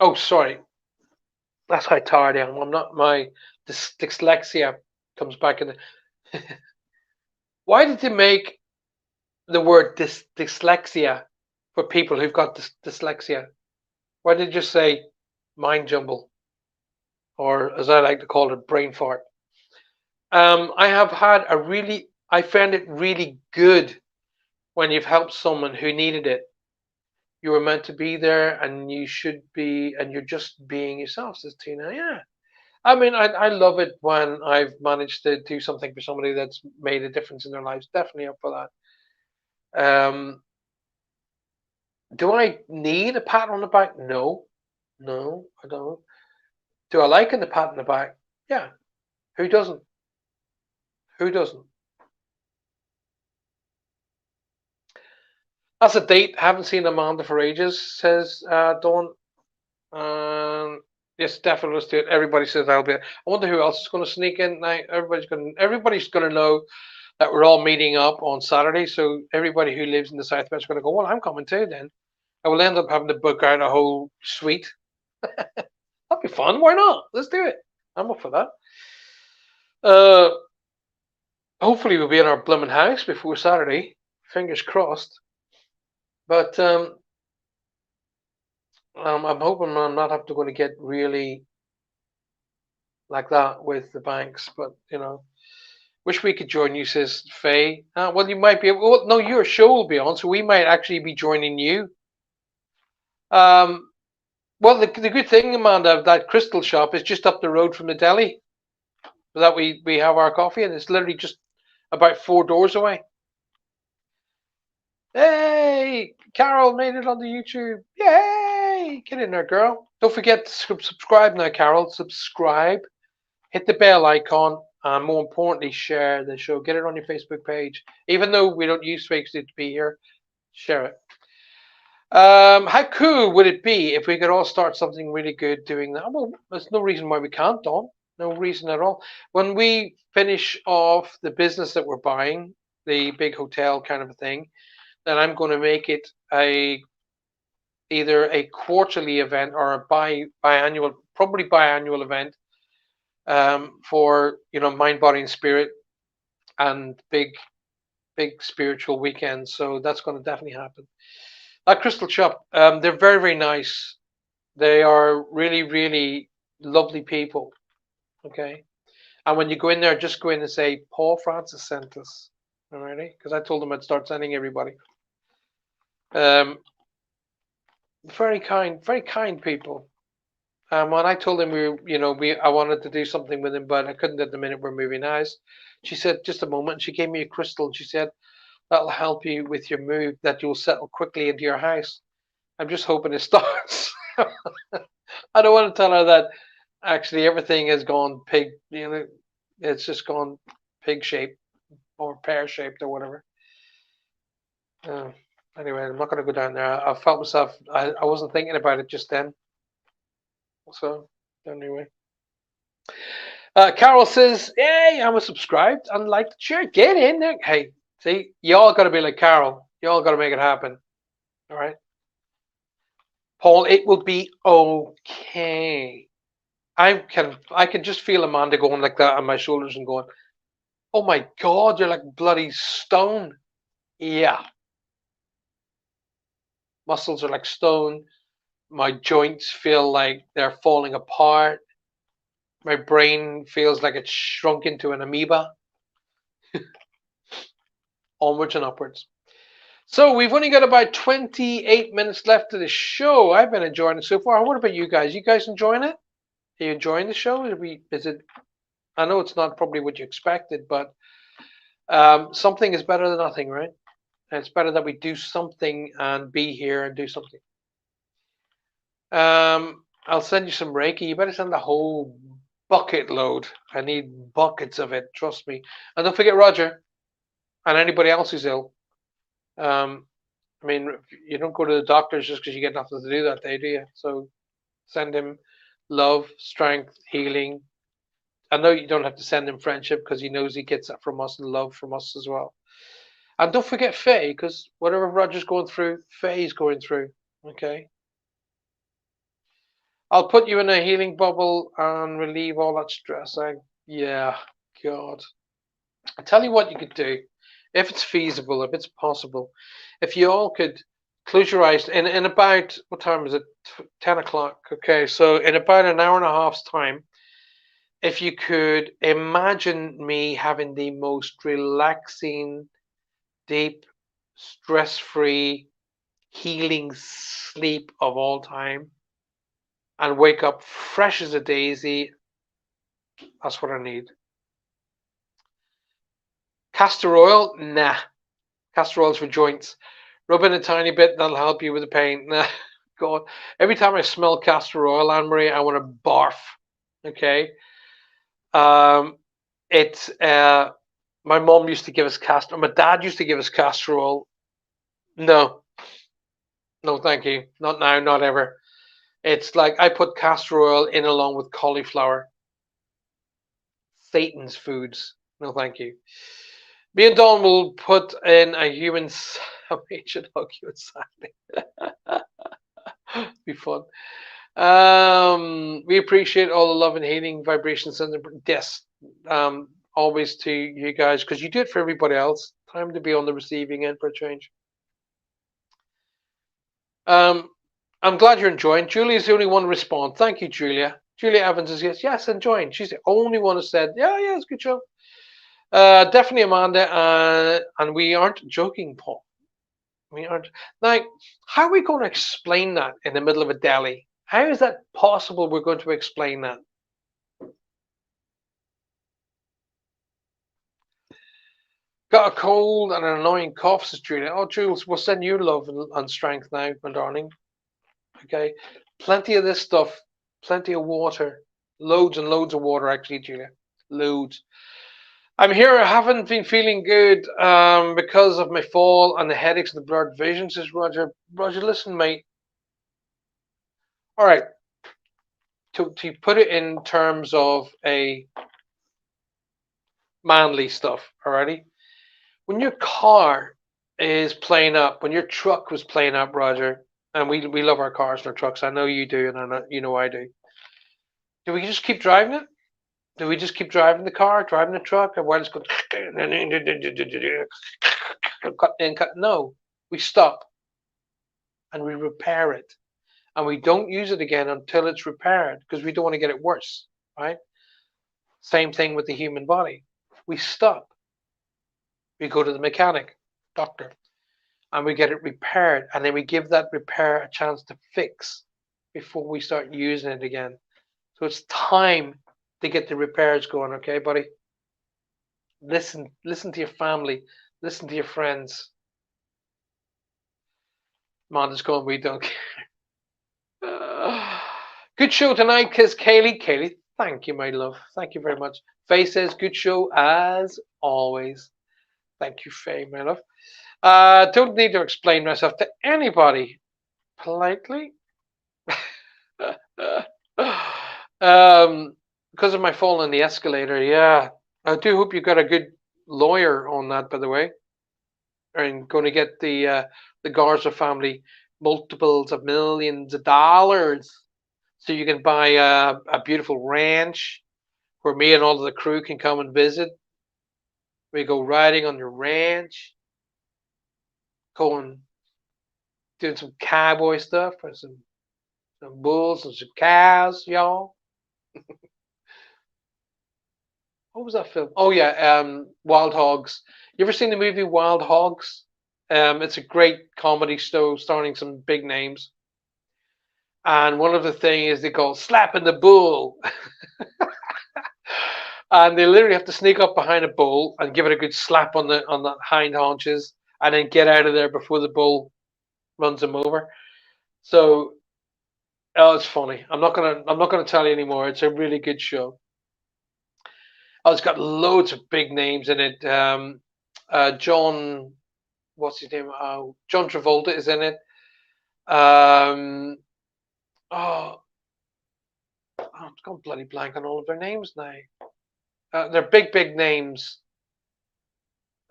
Oh, sorry. That's how tired I am. I'm not. My dyslexia comes back in. Why did they make the word dyslexia for people who've got dyslexia? Why did you just say mind jumble, or as I like to call it, brain fart? I have had I found it really good when you've helped someone who needed it. You were meant to be there, and you should be, and you're just being yourself, says Tina. Yeah. I mean, I love it when I've managed to do something for somebody that's made a difference in their lives. Definitely up for that. Do I need a pat on the back? No, I don't. Do I like the pat on the back? Yeah. Who doesn't? Who doesn't? That's a date. Haven't seen Amanda for ages, says Dawn. Yes, definitely let's do it. Everybody says I'll be. I wonder who else is going to sneak in now. Everybody's going to know that we're all meeting up on Saturday. So everybody who lives in the Southwest is going to go, well, I'm coming too then. I will end up having to book out a whole suite. That'd be fun. Why not? Let's do it. I'm up for that. Hopefully we'll be in our blooming house before Saturday. Fingers crossed. But I'm hoping I'm not have to go to get really like that with the banks. But wish we could join you, says Faye. Well, you might be able. Well, no, your show will be on, so we might actually be joining you. Well, the good thing, Amanda, of that crystal shop is just up the road from the deli. so that we have our coffee, and it's literally just about 4 doors away. Hey, Carol made it on the YouTube. Yay! Get in there, girl. Don't forget to subscribe now, Carol. Subscribe. Hit the bell icon. And more importantly, share the show. Get it on your Facebook page. Even though we don't use Facebook to be here, share it. How cool would it be if we could all start something really good doing that? Well, there's no reason why we can't, Don. No reason at all. When we finish off the business that we're buying, the big hotel kind of a thing, then I'm going to make it either a quarterly event or a biannual, probably biannual event, for mind, body, and spirit, and big spiritual weekends. So that's going to definitely happen. That Crystal Shop, they're very, very nice. They are really, really lovely people. Okay, and when you go in there, just go in and say Paul Francis sent us. Alrighty, because I told them I'd start sending everybody. Very kind people. When I told him I wanted to do something with him, but I couldn't at the minute we're moving house. She said, just a moment. And she gave me a crystal, and she said, that'll help you with your move, that you'll settle quickly into your house. I'm just hoping it starts. I don't want to tell her that actually everything has gone pig, it's just gone pig shaped or pear shaped or whatever. Anyway, I'm not going to go down there. I felt myself, I wasn't thinking about it just then. So, anyway. Carol says, hey, I'm subscribed and like the share. Get in there. Hey, see, you all got to be like Carol. You all got to make it happen. All right. Paul, it will be okay. I can just feel Amanda going like that on my shoulders and going, oh my God, you're like bloody stone. Yeah. Muscles are like stone. My joints feel like they're falling apart. My brain feels like it's shrunk into an amoeba. Onwards and upwards. So we've only got about 28 minutes left of the show. I've been enjoying it so far. What about you guys? You guys enjoying it? Are you enjoying the show? Is it? I know it's not probably what you expected, but something is better than nothing, right? And it's better that we do something and be here and do something. I'll send you some Reiki. You better send the whole bucket load. I need buckets of it. Trust me. And don't forget Roger and anybody else who's ill. I mean, you don't go to the doctors just because you get nothing to do that day, do you? So send him love, strength, healing. I know you don't have to send him friendship because he knows he gets that from us and love from us as well. And don't forget Faye, because whatever Roger's going through, Faye's going through. Okay. I'll put you in a healing bubble and relieve all that stress. Yeah, God. I tell you what you could do, if it's feasible, if it's possible, if you all could close your eyes in about, what time is it? 10 o'clock. Okay, so in about an hour and a half's time, if you could imagine me having the most relaxing, deep, stress-free, healing sleep of all time, and wake up fresh as a daisy, that's what I need. Castor oil? Nah. Castor oil's for joints. Rub in a tiny bit, that'll help you with the pain. Nah. God. Every time I smell castor oil, Anne Marie, I want to barf. Okay. It's my mom used to give us castor. My dad used to give us castor oil. No, thank you. Not now, not ever. It's like I put castor oil in along with cauliflower. Satan's foods. No, thank you. Me and Dawn will put in a human sandwich and hug you inside. Be fun. We appreciate all the love and healing vibrations and yes, always to you guys because you do it for everybody else. Time to be on the receiving end for a change. I'm glad you're enjoying. Julia's the only one to respond. Thank you, Julia. Julia Evans is yes, enjoying. She's the only one who said, yeah, it's a good show. Definitely Amanda, and we aren't joking, Paul. We aren't. Now, how are we going to explain that in the middle of a deli? How is that possible we're going to explain that? Got a cold and an annoying cough, says Julia. Oh, Jules, we'll send you love and strength now, my darling. Okay. Plenty of this stuff. Plenty of water. Loads and loads of water, actually, Julia. Loads. I'm here. I haven't been feeling good because of my fall and the headaches and the blurred vision, says Roger. Roger, listen, mate. All right. To put it in terms of a manly stuff, alrighty? When your car is playing up, when your truck was playing up, Roger, and we love our cars and our trucks. I know you do, and I know, you know I do. Do we just keep driving it? Do we just keep driving the car, driving the truck, and while it's going, no, we stop and we repair it, and we don't use it again until it's repaired because we don't want to get it worse, right? Same thing with the human body. We stop. We go to the mechanic, doctor, and we get it repaired, and then we give that repair a chance to fix before we start using it again. So it's time to get the repairs going, okay, buddy? Listen to your family, listen to your friends. Mom is going, we don't care. Good show tonight, kiss Kaylee. Kaylee, thank you, my love. Thank you very much. Faye says, good show as always. Thank you, Faye, my love. Don't need to explain myself to anybody. Politely. Because of my fall on the escalator, yeah. I do hope you got a good lawyer on that, by the way. And going to get the Garza family multiples of millions of dollars, so you can buy a beautiful ranch where me and all of the crew can come and visit. We go riding on the ranch, going doing some cowboy stuff with some bulls and some cows, y'all. What was that film? Oh yeah, Wild Hogs. You ever seen the movie Wild Hogs? It's a great comedy show starring some big names. And one of the things is they call slapping the bull. And they literally have to sneak up behind a bull and give it a good slap on the hind haunches, and then get out of there before the bull runs them over. So, oh, it's funny. I'm not gonna tell you anymore. It's a really good show. Oh, it's got loads of big names in it. John, what's his name? John Travolta is in it. Um, oh, I'm gone bloody blank on all of their names now. They're big names.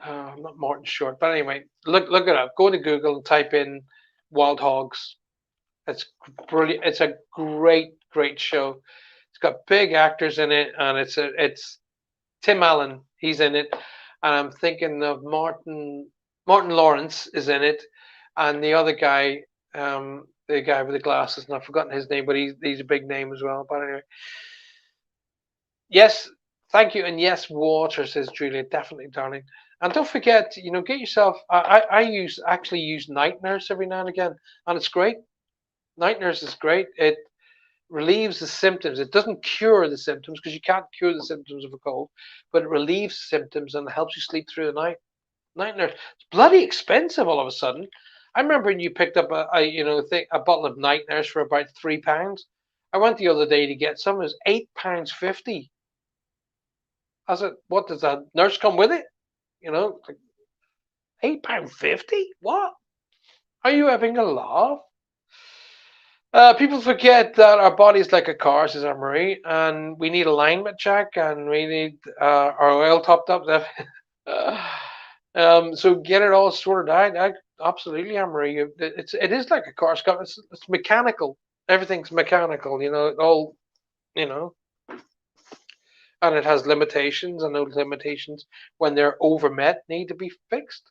Not Martin Short, but anyway, look it up. Go to Google and type in Wild Hogs. It's brilliant. It's a great show. It's got big actors in it, and it's Tim Allen. He's in it, and I'm thinking of Martin Lawrence is in it, and the other guy, the guy with the glasses, and I've forgotten his name, but he's a big name as well. But anyway, yes, thank you, and yes, water, says Julia, definitely, darling. And don't forget, get yourself. I actually use Night Nurse every now and again, and it's great. Night Nurse is great. It relieves the symptoms. It doesn't cure the symptoms because you can't cure the symptoms of a cold, but it relieves symptoms and helps you sleep through the night. Night Nurse. It's bloody expensive all of a sudden. I remember when you picked up a bottle of Night Nurse for about £3. I went the other day to get some. It was £8.50. I said, "What does that nurse come with it?" Like £8.50. What? Are you having a laugh? People forget that our body is like a car, says Anne Marie, and we need alignment check, and we need our oil topped up. So get it all sorted out. Absolutely, Anne Marie. It is like a car. It's mechanical. Everything's mechanical. All you know, and it has limitations, and those limitations, when they're overmet, need to be fixed.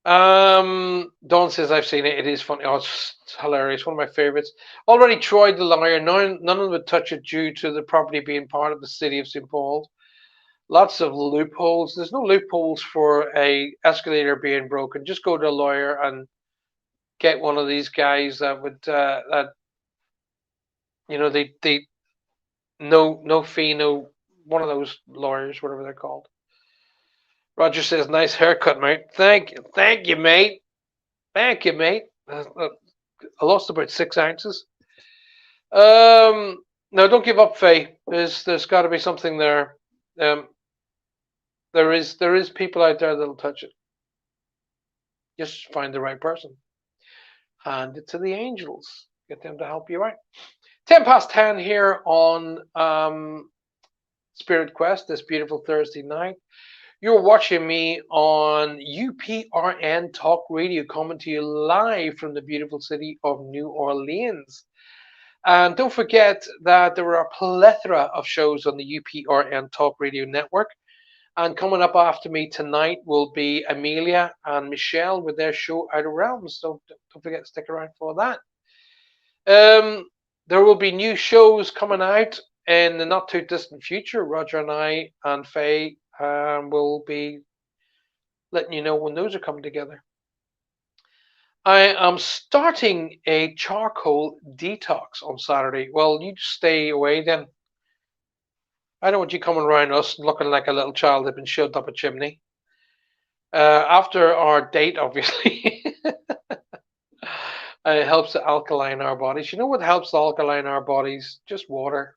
Dawn says I've seen it. It is funny. Oh, it's hilarious. One of my favorites. Already tried the lawyer. None of them would touch it due to the property being part of the city of St. Paul. Lots of loopholes. There's no loopholes for a escalator being broken. Just go to a lawyer and get one of these guys that would they no fee, no, one of those lawyers, whatever they're called. Roger says, "Nice haircut, mate." Thank you, mate. Thank you, mate. I lost about 6 ounces. No, don't give up, Faye. There's got to be something there. Um, there is people out there that'll touch it. Just find the right person. Hand it to the angels. Get them to help you out. 10 past 10 here on Spirit Quest this beautiful Thursday night. You're watching me on UPRN Talk Radio, coming to you live from the beautiful city of New Orleans. And don't forget that there are a plethora of shows on the UPRN Talk Radio network. And coming up after me tonight will be Amelia and Michelle with their show Outer Realms. So don't forget to stick around for that. There will be new shows coming out in the not too distant future. Roger and I and Faye will be letting you know when those are coming together. I am starting a charcoal detox on Saturday. Well, you stay away then. I don't want you coming around us looking like a little child that's been shoved up a chimney. After our date, obviously, it helps to alkaline our bodies. You know what helps to alkaline our bodies? Just water.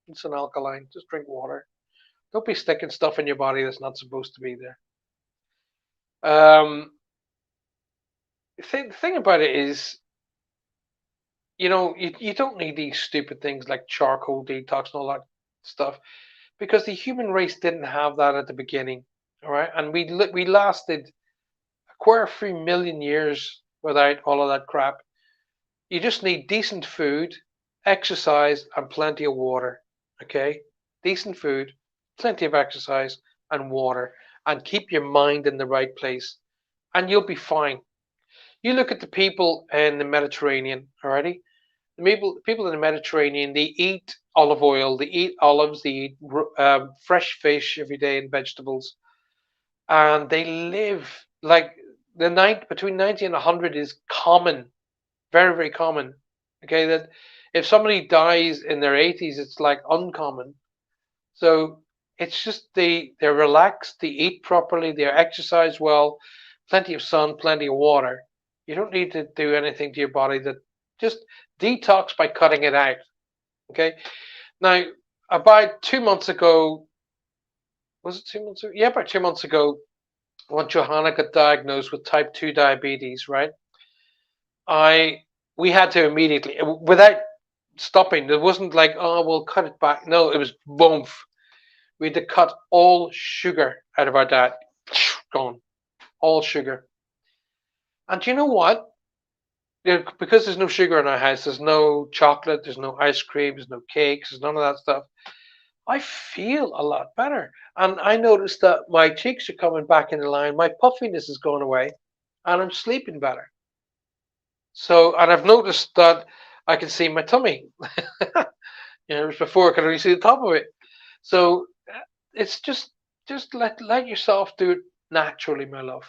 It's an alkaline. Just drink water. Don't be sticking stuff in your body that's not supposed to be there. The thing about it is, you don't need these stupid things like charcoal detox and all that stuff, because the human race didn't have that at the beginning. All right, and we lasted a quarter 3 million years without all of that crap. You just need decent food, exercise, and plenty of water. Okay, decent food, plenty of exercise, and water, and keep your mind in the right place, and you'll be fine. You look at the people in the Mediterranean, alrighty? The people in the Mediterranean, they eat olive oil, they eat olives, they eat fresh fish every day and vegetables, and they live like the night between 90 and 100 is common, very, very common. Okay, that if somebody dies in their 80s, it's like uncommon. So it's just they're relaxed, they eat properly, they exercise well, plenty of sun, plenty of water. You don't need to do anything to your body that just detox by cutting it out. Okay. Now, about 2 months ago, was it 2 months ago? Yeah, about 2 months ago, when Johanna got diagnosed with type 2 diabetes, right? We had to immediately, without stopping, it wasn't like, oh, we'll cut it back. No, it was boom. We had to cut all sugar out of our diet. Gone. All sugar. And you know what? Because there's no sugar in our house, there's no chocolate, there's no ice cream, there's no cakes, there's none of that stuff. I feel a lot better. And I noticed that my cheeks are coming back into line, my puffiness is going away, and I'm sleeping better. So, and I've noticed that I can see my tummy. Before I could only see the top of it. So it's just let yourself do it naturally, my love.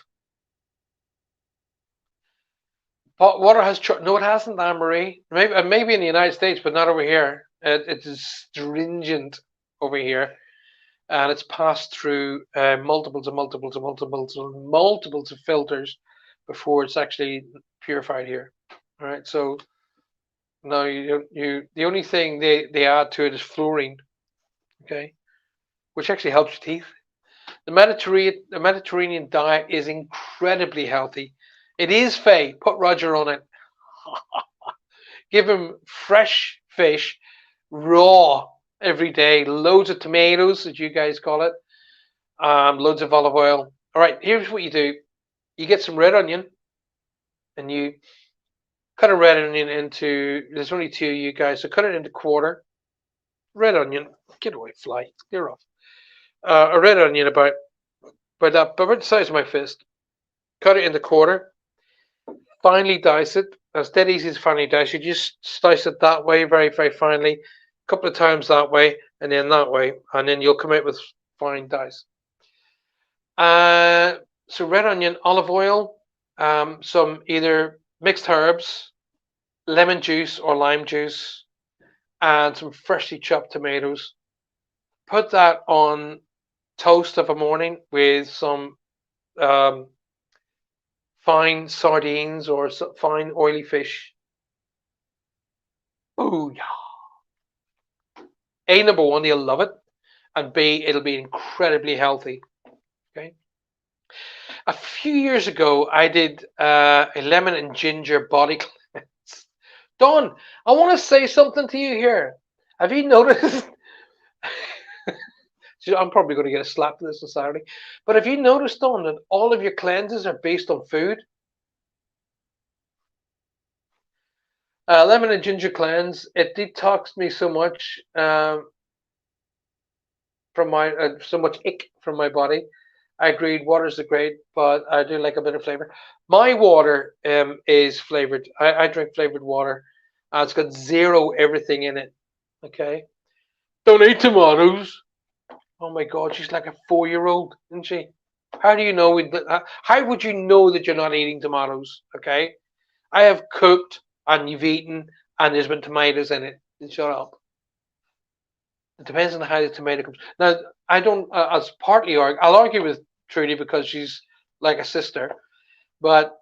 Hot water has no, it hasn't, Anne Marie. Maybe in the United States, but not over here. It is stringent over here, and it's passed through multiples of filters before it's actually purified here. All right, so no, the only thing they add to it is fluorine, okay, which actually helps your teeth. The Mediterranean diet is incredibly healthy. It is, Faye. Put Roger on it. Give him fresh fish, raw every day. Loads of tomatoes, as you guys call it. Loads of olive oil. All right, here's what you do. You get some red onion, and you cut a red onion into. There's only two of you guys, so cut it into quarter. Red onion. Get away, fly. Clear off. A red onion about the size of my fist. Cut it into quarter. Finely dice it. It's dead easy to finely dice. You just slice it that way, very, very finely. A couple of times that way, and then that way, and then you'll come out with fine dice. So red onion, olive oil, some either mixed herbs, lemon juice or lime juice, and some freshly chopped tomatoes. Put that on toast of a morning with some um, fine sardines or fine oily fish. Oh yeah. A, number one, you'll love it, and B, it'll be incredibly healthy. Okay. A few years ago, I did a lemon and ginger body cleanse. Dawn, I want to say something to you here. Have you noticed? I'm probably going to get a slap for this on Saturday. But have you noticed, Dawn, that all of your cleanses are based on food? Lemon and ginger cleanse. It detoxed me so much from my so much ick from my body. I agreed, waters are great, but I do like a bit of flavor. My water is flavored. I drink flavored water. It's got zero everything in it. Okay. Don't eat tomatoes. Oh my God, she's like a 4-year-old, isn't she? How do you know? How would you know that you're not eating tomatoes? Okay. I have cooked and you've eaten and there's been tomatoes in it. Shut up. It depends on how the tomato comes. Now, I don't, as partly argue, I'll argue with Trudy because she's like a sister. But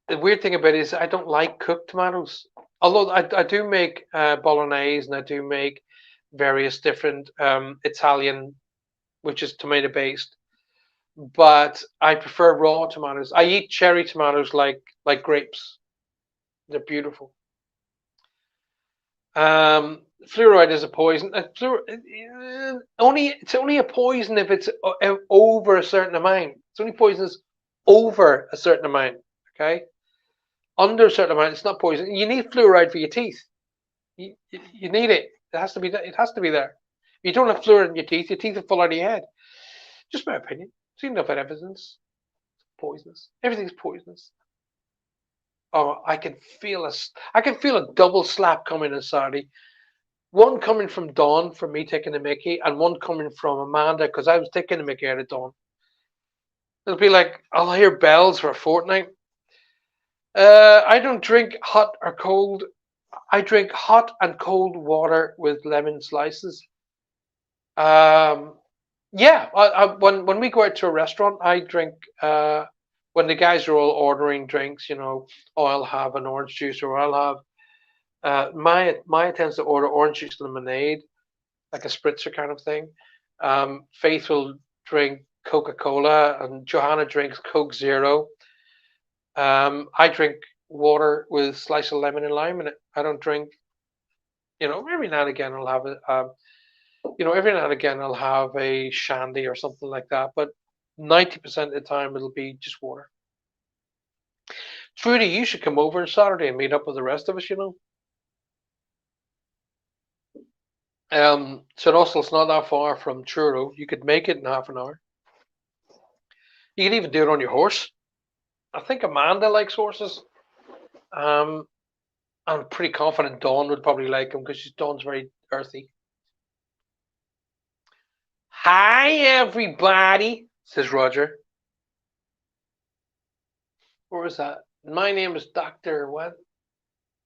the weird thing about it is I don't like cooked tomatoes. Although I do make bolognese and I do make various different Italian, which is tomato based. But I prefer raw tomatoes. I eat cherry tomatoes like grapes. They're beautiful. Fluoride is a poison. It's only a poison if it's over a certain amount. It's only poisonous over a certain amount. Okay, under a certain amount, it's not poison. You need fluoride for your teeth. You need it. It has to be. It has to be there. If you don't have fluoride in your teeth will fall out of your head. Just my opinion. Seen enough evidence. It's poisonous. Everything's poisonous. Oh, I can feel a double slap coming on Saturday. One coming from Dawn for me taking the Mickey, and one coming from Amanda because I was taking the Mickey out of Dawn. It'll be like I'll hear bells for a fortnight. I don't drink hot or cold. I drink hot and cold water with lemon slices. Um, yeah, when we go out to a restaurant, I drink. When the guys are all ordering drinks, oh, I'll have an orange juice, or I'll have. Maya tends to order orange juice lemonade, like a spritzer kind of thing. Faith will drink Coca-Cola, and Johanna drinks Coke Zero. I drink water with slice of lemon and lime in it. I don't drink, every now and again I'll have it. Every now and again I'll have a shandy or something like that, but 90% of the time it'll be just water. Trudy, you should come over on Saturday and meet up with the rest of us. St. Austell's not that far from Truro. You could make it in half an hour. You can even do it on your horse. I think Amanda likes horses. I'm pretty confident Dawn would probably like him because Dawn's very earthy. Hi, everybody, says Roger. Where was that? My name is Dr. What?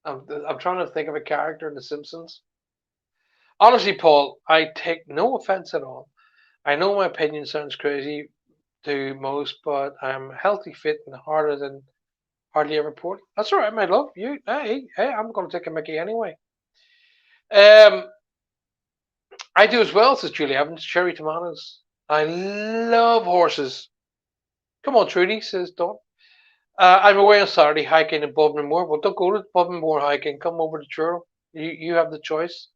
I'm trying to think of a character in The Simpsons. Honestly, Paul, I take no offense at all. I know my opinion sounds crazy to most, but I'm healthy, fit, and harder than hardly ever poorly. That's all right, my love. Hey, I'm going to take a Mickey anyway. I do as well, says Julie Evans. Cherry tomatoes. I love horses. Come on, Trudy, says Dawn. I'm away on Saturday hiking in Bodmin Moor. Well, don't go to Bodmin Moor hiking. Come over to Truro. You have the choice.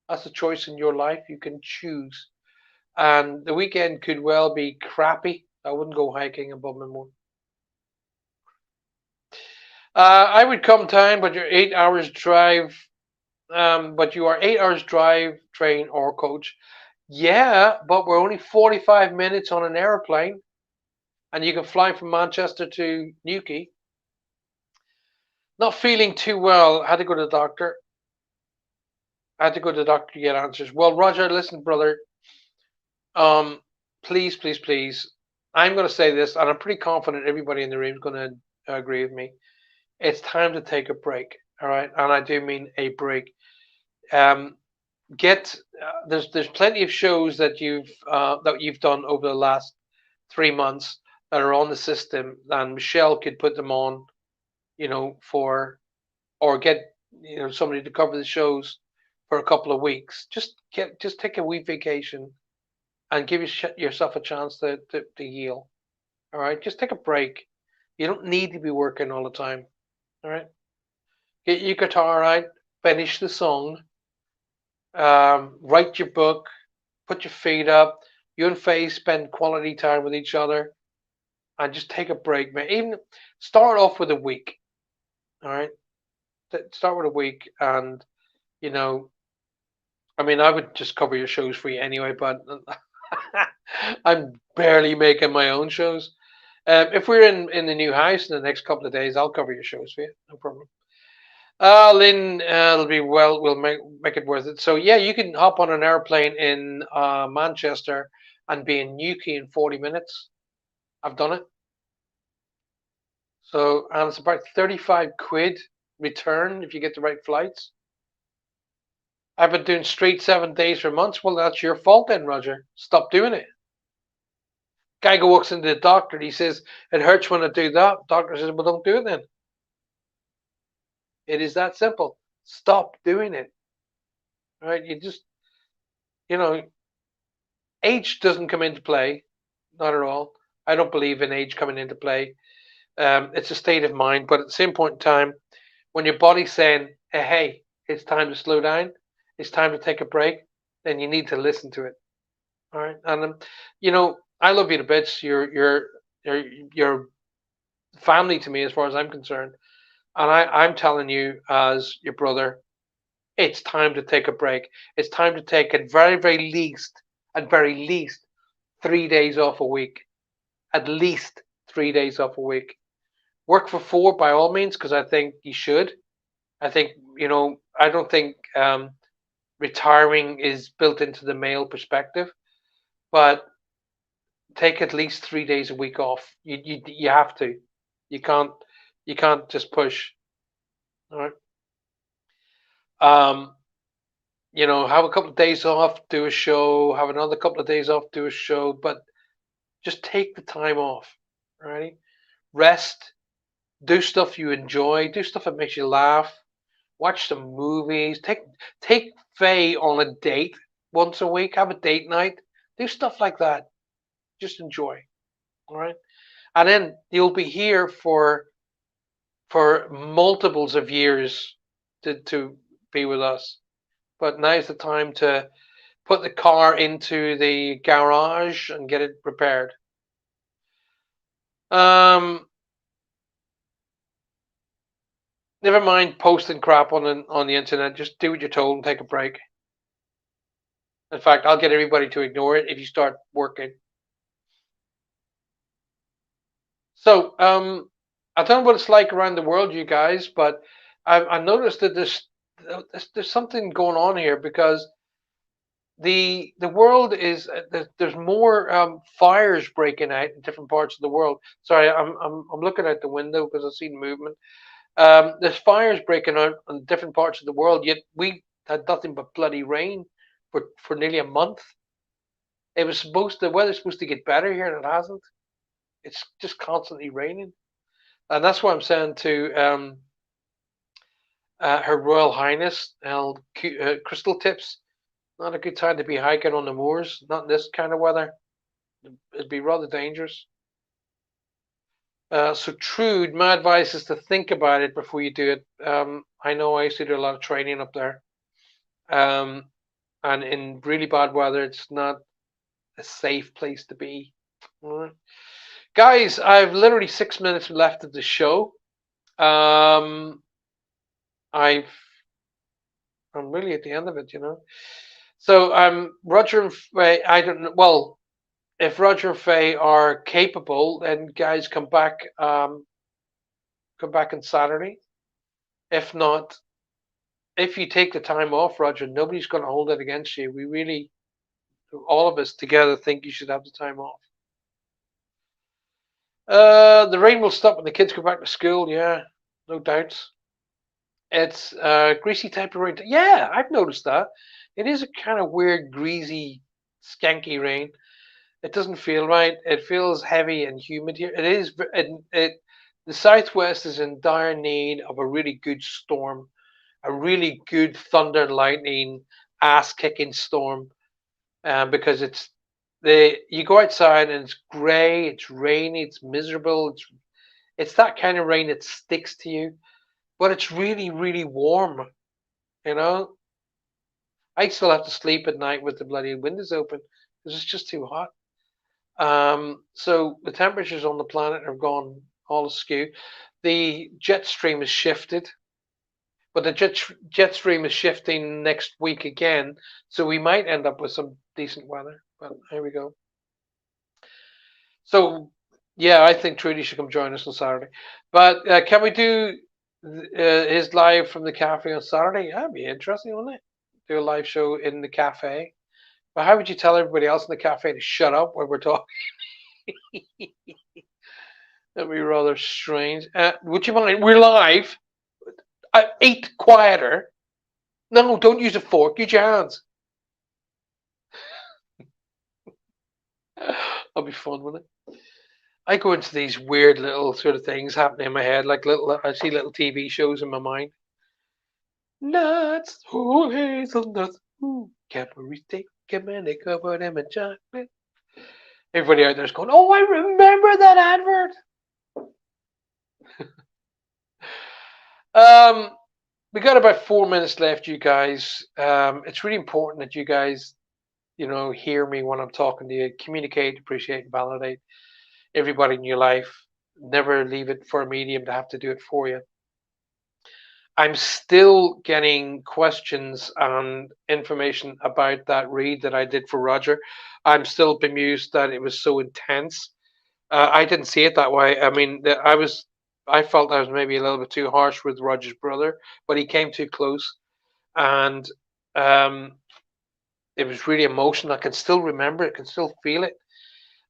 That's a choice in your life. You can choose. And the weekend could well be crappy. I wouldn't go hiking in Bodmin Moor. I would come down, but you're 8 hours drive. But you are 8 hours drive, train, or coach. Yeah, but we're only 45 minutes on an airplane, and you can fly from Manchester to Newquay. Not feeling too well. Had to go to the doctor. To get answers. Well, Roger, listen, brother. Please, please, please. I'm going to say this, and I'm pretty confident everybody in the room is going to agree with me. It's time to take a break. All right, and I do mean a break. get there's plenty of shows that you've done over the last 3 months that are on the system, and Michelle could put them on, for or get somebody to cover the shows for a couple of weeks. Just take a wee vacation and give yourself a chance to heal. All right, just take a break. You don't need to be working all the time. All right, get your guitar out, finish the song, write your book, put your feet up. You and Faye spend quality time with each other, and just take a break, man. Even start off with a week. All right, start with a week, and you know, I mean, I would just cover your shows for you anyway, but I'm barely making my own shows. If we're in the new house in the next couple of days, I'll cover your shows for you, no problem. Lynn, it'll be well. We'll make it worth it. So yeah, you can hop on an airplane in Manchester and be in Newquay in 40 minutes. I've done it. So and it's about 35 quid return if you get the right flights. I've been doing straight 7 days for months. Well, that's your fault then, Roger. Stop doing it. Guy go walks into the doctor. He says it hurts when I do that. Doctor says, well, don't do it then. It is that simple. Stop doing it. All right? You just, you know, age doesn't come into play, not at all. I don't believe in age coming into play. It's a state of mind, but at the same point in time, when your body's saying, hey, it's time to slow down, it's time to take a break, then you need to listen to it. All right, and I love you to bits. You're family to me as far as I'm concerned, and I'm telling you as your brother, it's time to take a break. It's time to take at very least 3 days off a week, at least 3 days off a week. Work for 4 by all means, because I think you should. I think I don't think retiring is built into the male perspective, but take at least 3 days a week off. You have to. You can't just push. All right. Have a couple of days off, do a show. Have another couple of days off, do a show. But just take the time off. Right. Rest. Do stuff you enjoy. Do stuff that makes you laugh. Watch some movies. Take Faye on a date once a week. Have a date night. Do stuff like that. Just enjoy. All right. And then you'll be here for multiples of years to be with us. But now's the time to put the car into the garage and get it repaired. Never mind posting crap on the internet. Just do what you're told and take a break. In fact, I'll get everybody to ignore it if you start working. So, I don't know what it's like around the world, you guys, but I've noticed that there's something going on here because the world is there's more fires breaking out in different parts of the world. Sorry, I'm looking out the window because I see movement. There's fires breaking out in different parts of the world, yet we had nothing but bloody rain for nearly a month. The weather's supposed to get better here, and it hasn't. It's just constantly raining, and that's what I'm saying to Her Royal Highness Crystal Tips. Not a good time to be hiking on the moors. Not in this kind of weather. It'd be rather dangerous. So Trude, my advice is to think about it before you do it. I know I used to do a lot of training up there. And in really bad weather, it's not a safe place to be. All right. Guys, I've literally 6 minutes left of the show. I'm really at the end of it, So Roger and Faye, I don't know. Well, if Roger and Faye are capable, then guys come back on Saturday. If not, if you take the time off, Roger, nobody's going to hold it against you. We really, all of us together, think you should have the time off. The rain will stop when the kids go back to school. Yeah, no doubts. It's greasy type of rain. Yeah, I've noticed that. It is a kind of weird, greasy, skanky rain. It doesn't feel right. It feels heavy and humid here. It is. The southwest is in dire need of a really good storm, a really good thunder and lightning, ass kicking storm. Because you go outside and it's grey, it's rainy, it's miserable. It's that kind of rain that sticks to you, but it's really really warm. You know, I still have to sleep at night with the bloody windows open because it's just too hot. So the temperatures on the planet have gone all askew. The jet stream is shifted, but the jet stream is shifting next week again, so we might end up with some decent weather. But here we go. So yeah, I think Trudy should come join us on Saturday. But can we do his live from the cafe on Saturday? That'd be interesting, wouldn't it? Do a live show in the cafe. But how would you tell everybody else in the cafe to shut up when we're talking? That'd be rather strange. Would you mind? We're live. Eat quieter. No, don't use a fork. Use your hands. That'll be fun, wouldn't it? I go into these weird little sort of things happening in my head, like I see little TV shows in my mind. Nuts, oh hazelnuts, ooh, Cadbury steak, candy covered in chocolate. Everybody out there's going, oh, I remember that advert. We got about 4 minutes left, you guys. It's really important that you guys, hear me when I'm talking to you. Communicate, appreciate, and validate everybody in your life. Never leave it for a medium to have to do it for you. I'm still getting questions and information about that read that I did for Roger. I'm still bemused that it was so intense. I didn't see it that way. I mean, I felt I was maybe a little bit too harsh with Roger's brother, but he came too close, and um, it was really emotional. I can still remember it, can still feel it,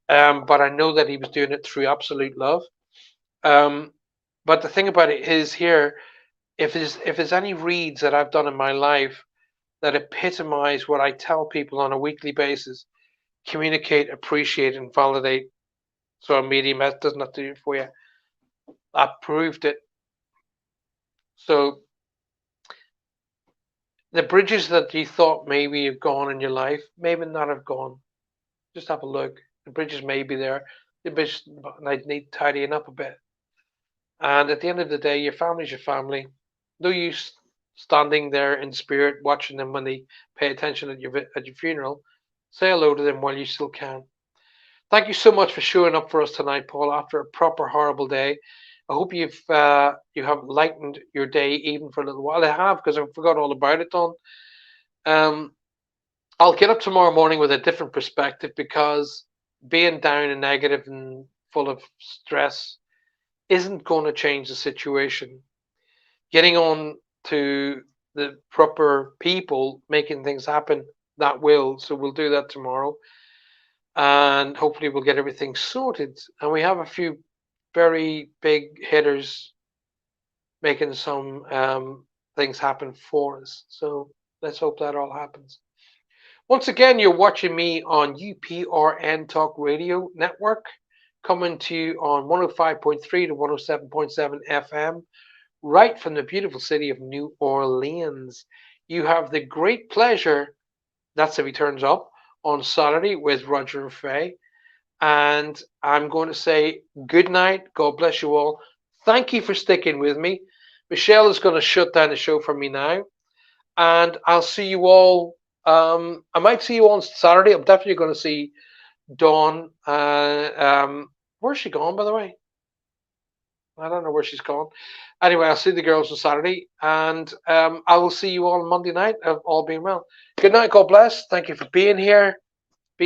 but I know that he was doing it through absolute love. Um, but the thing about it is here, if there's any reads that I've done in my life that epitomize what I tell people on a weekly basis, communicate, appreciate, and validate. So a medium does not do it for you. I proved it. So the bridges that you thought maybe have gone in your life, maybe not have gone. Just have a look. The bridges may be there. The bridges might need tidying up a bit. And at the end of the day, your family's your family. No use standing there in spirit, watching them when they pay attention at your funeral. Say hello to them while you still can. Thank you so much for showing up for us tonight, Paul. After a proper horrible day, I hope you have lightened your day even for a little while. I have because I forgot all about it, Don. Um, I'll get up tomorrow morning with a different perspective because being down and negative and full of stress isn't going to change the situation. Getting on to the proper people, making things happen, that will. So we'll do that tomorrow. And hopefully we'll get everything sorted. And we have a few very big hitters making some things happen for us. So let's hope that all happens. Once again, you're watching me on UPRN Talk Radio Network, coming to you on 105.3 to 107.7 FM, right from the beautiful city of New Orleans. You have the great pleasure, that's if he turns up, on Saturday with Roger and Faye. And I'm going to say good night. God bless you all. Thank you for sticking with me. Michelle is going to shut down the show for me now. And I'll see you all. I might see you on Saturday. I'm definitely going to see Dawn. Where's she gone, by the way? I don't know where she's gone. Anyway, I'll see the girls on Saturday. And I will see you all on Monday night, all being well. Good night. God bless. Thank you for being here.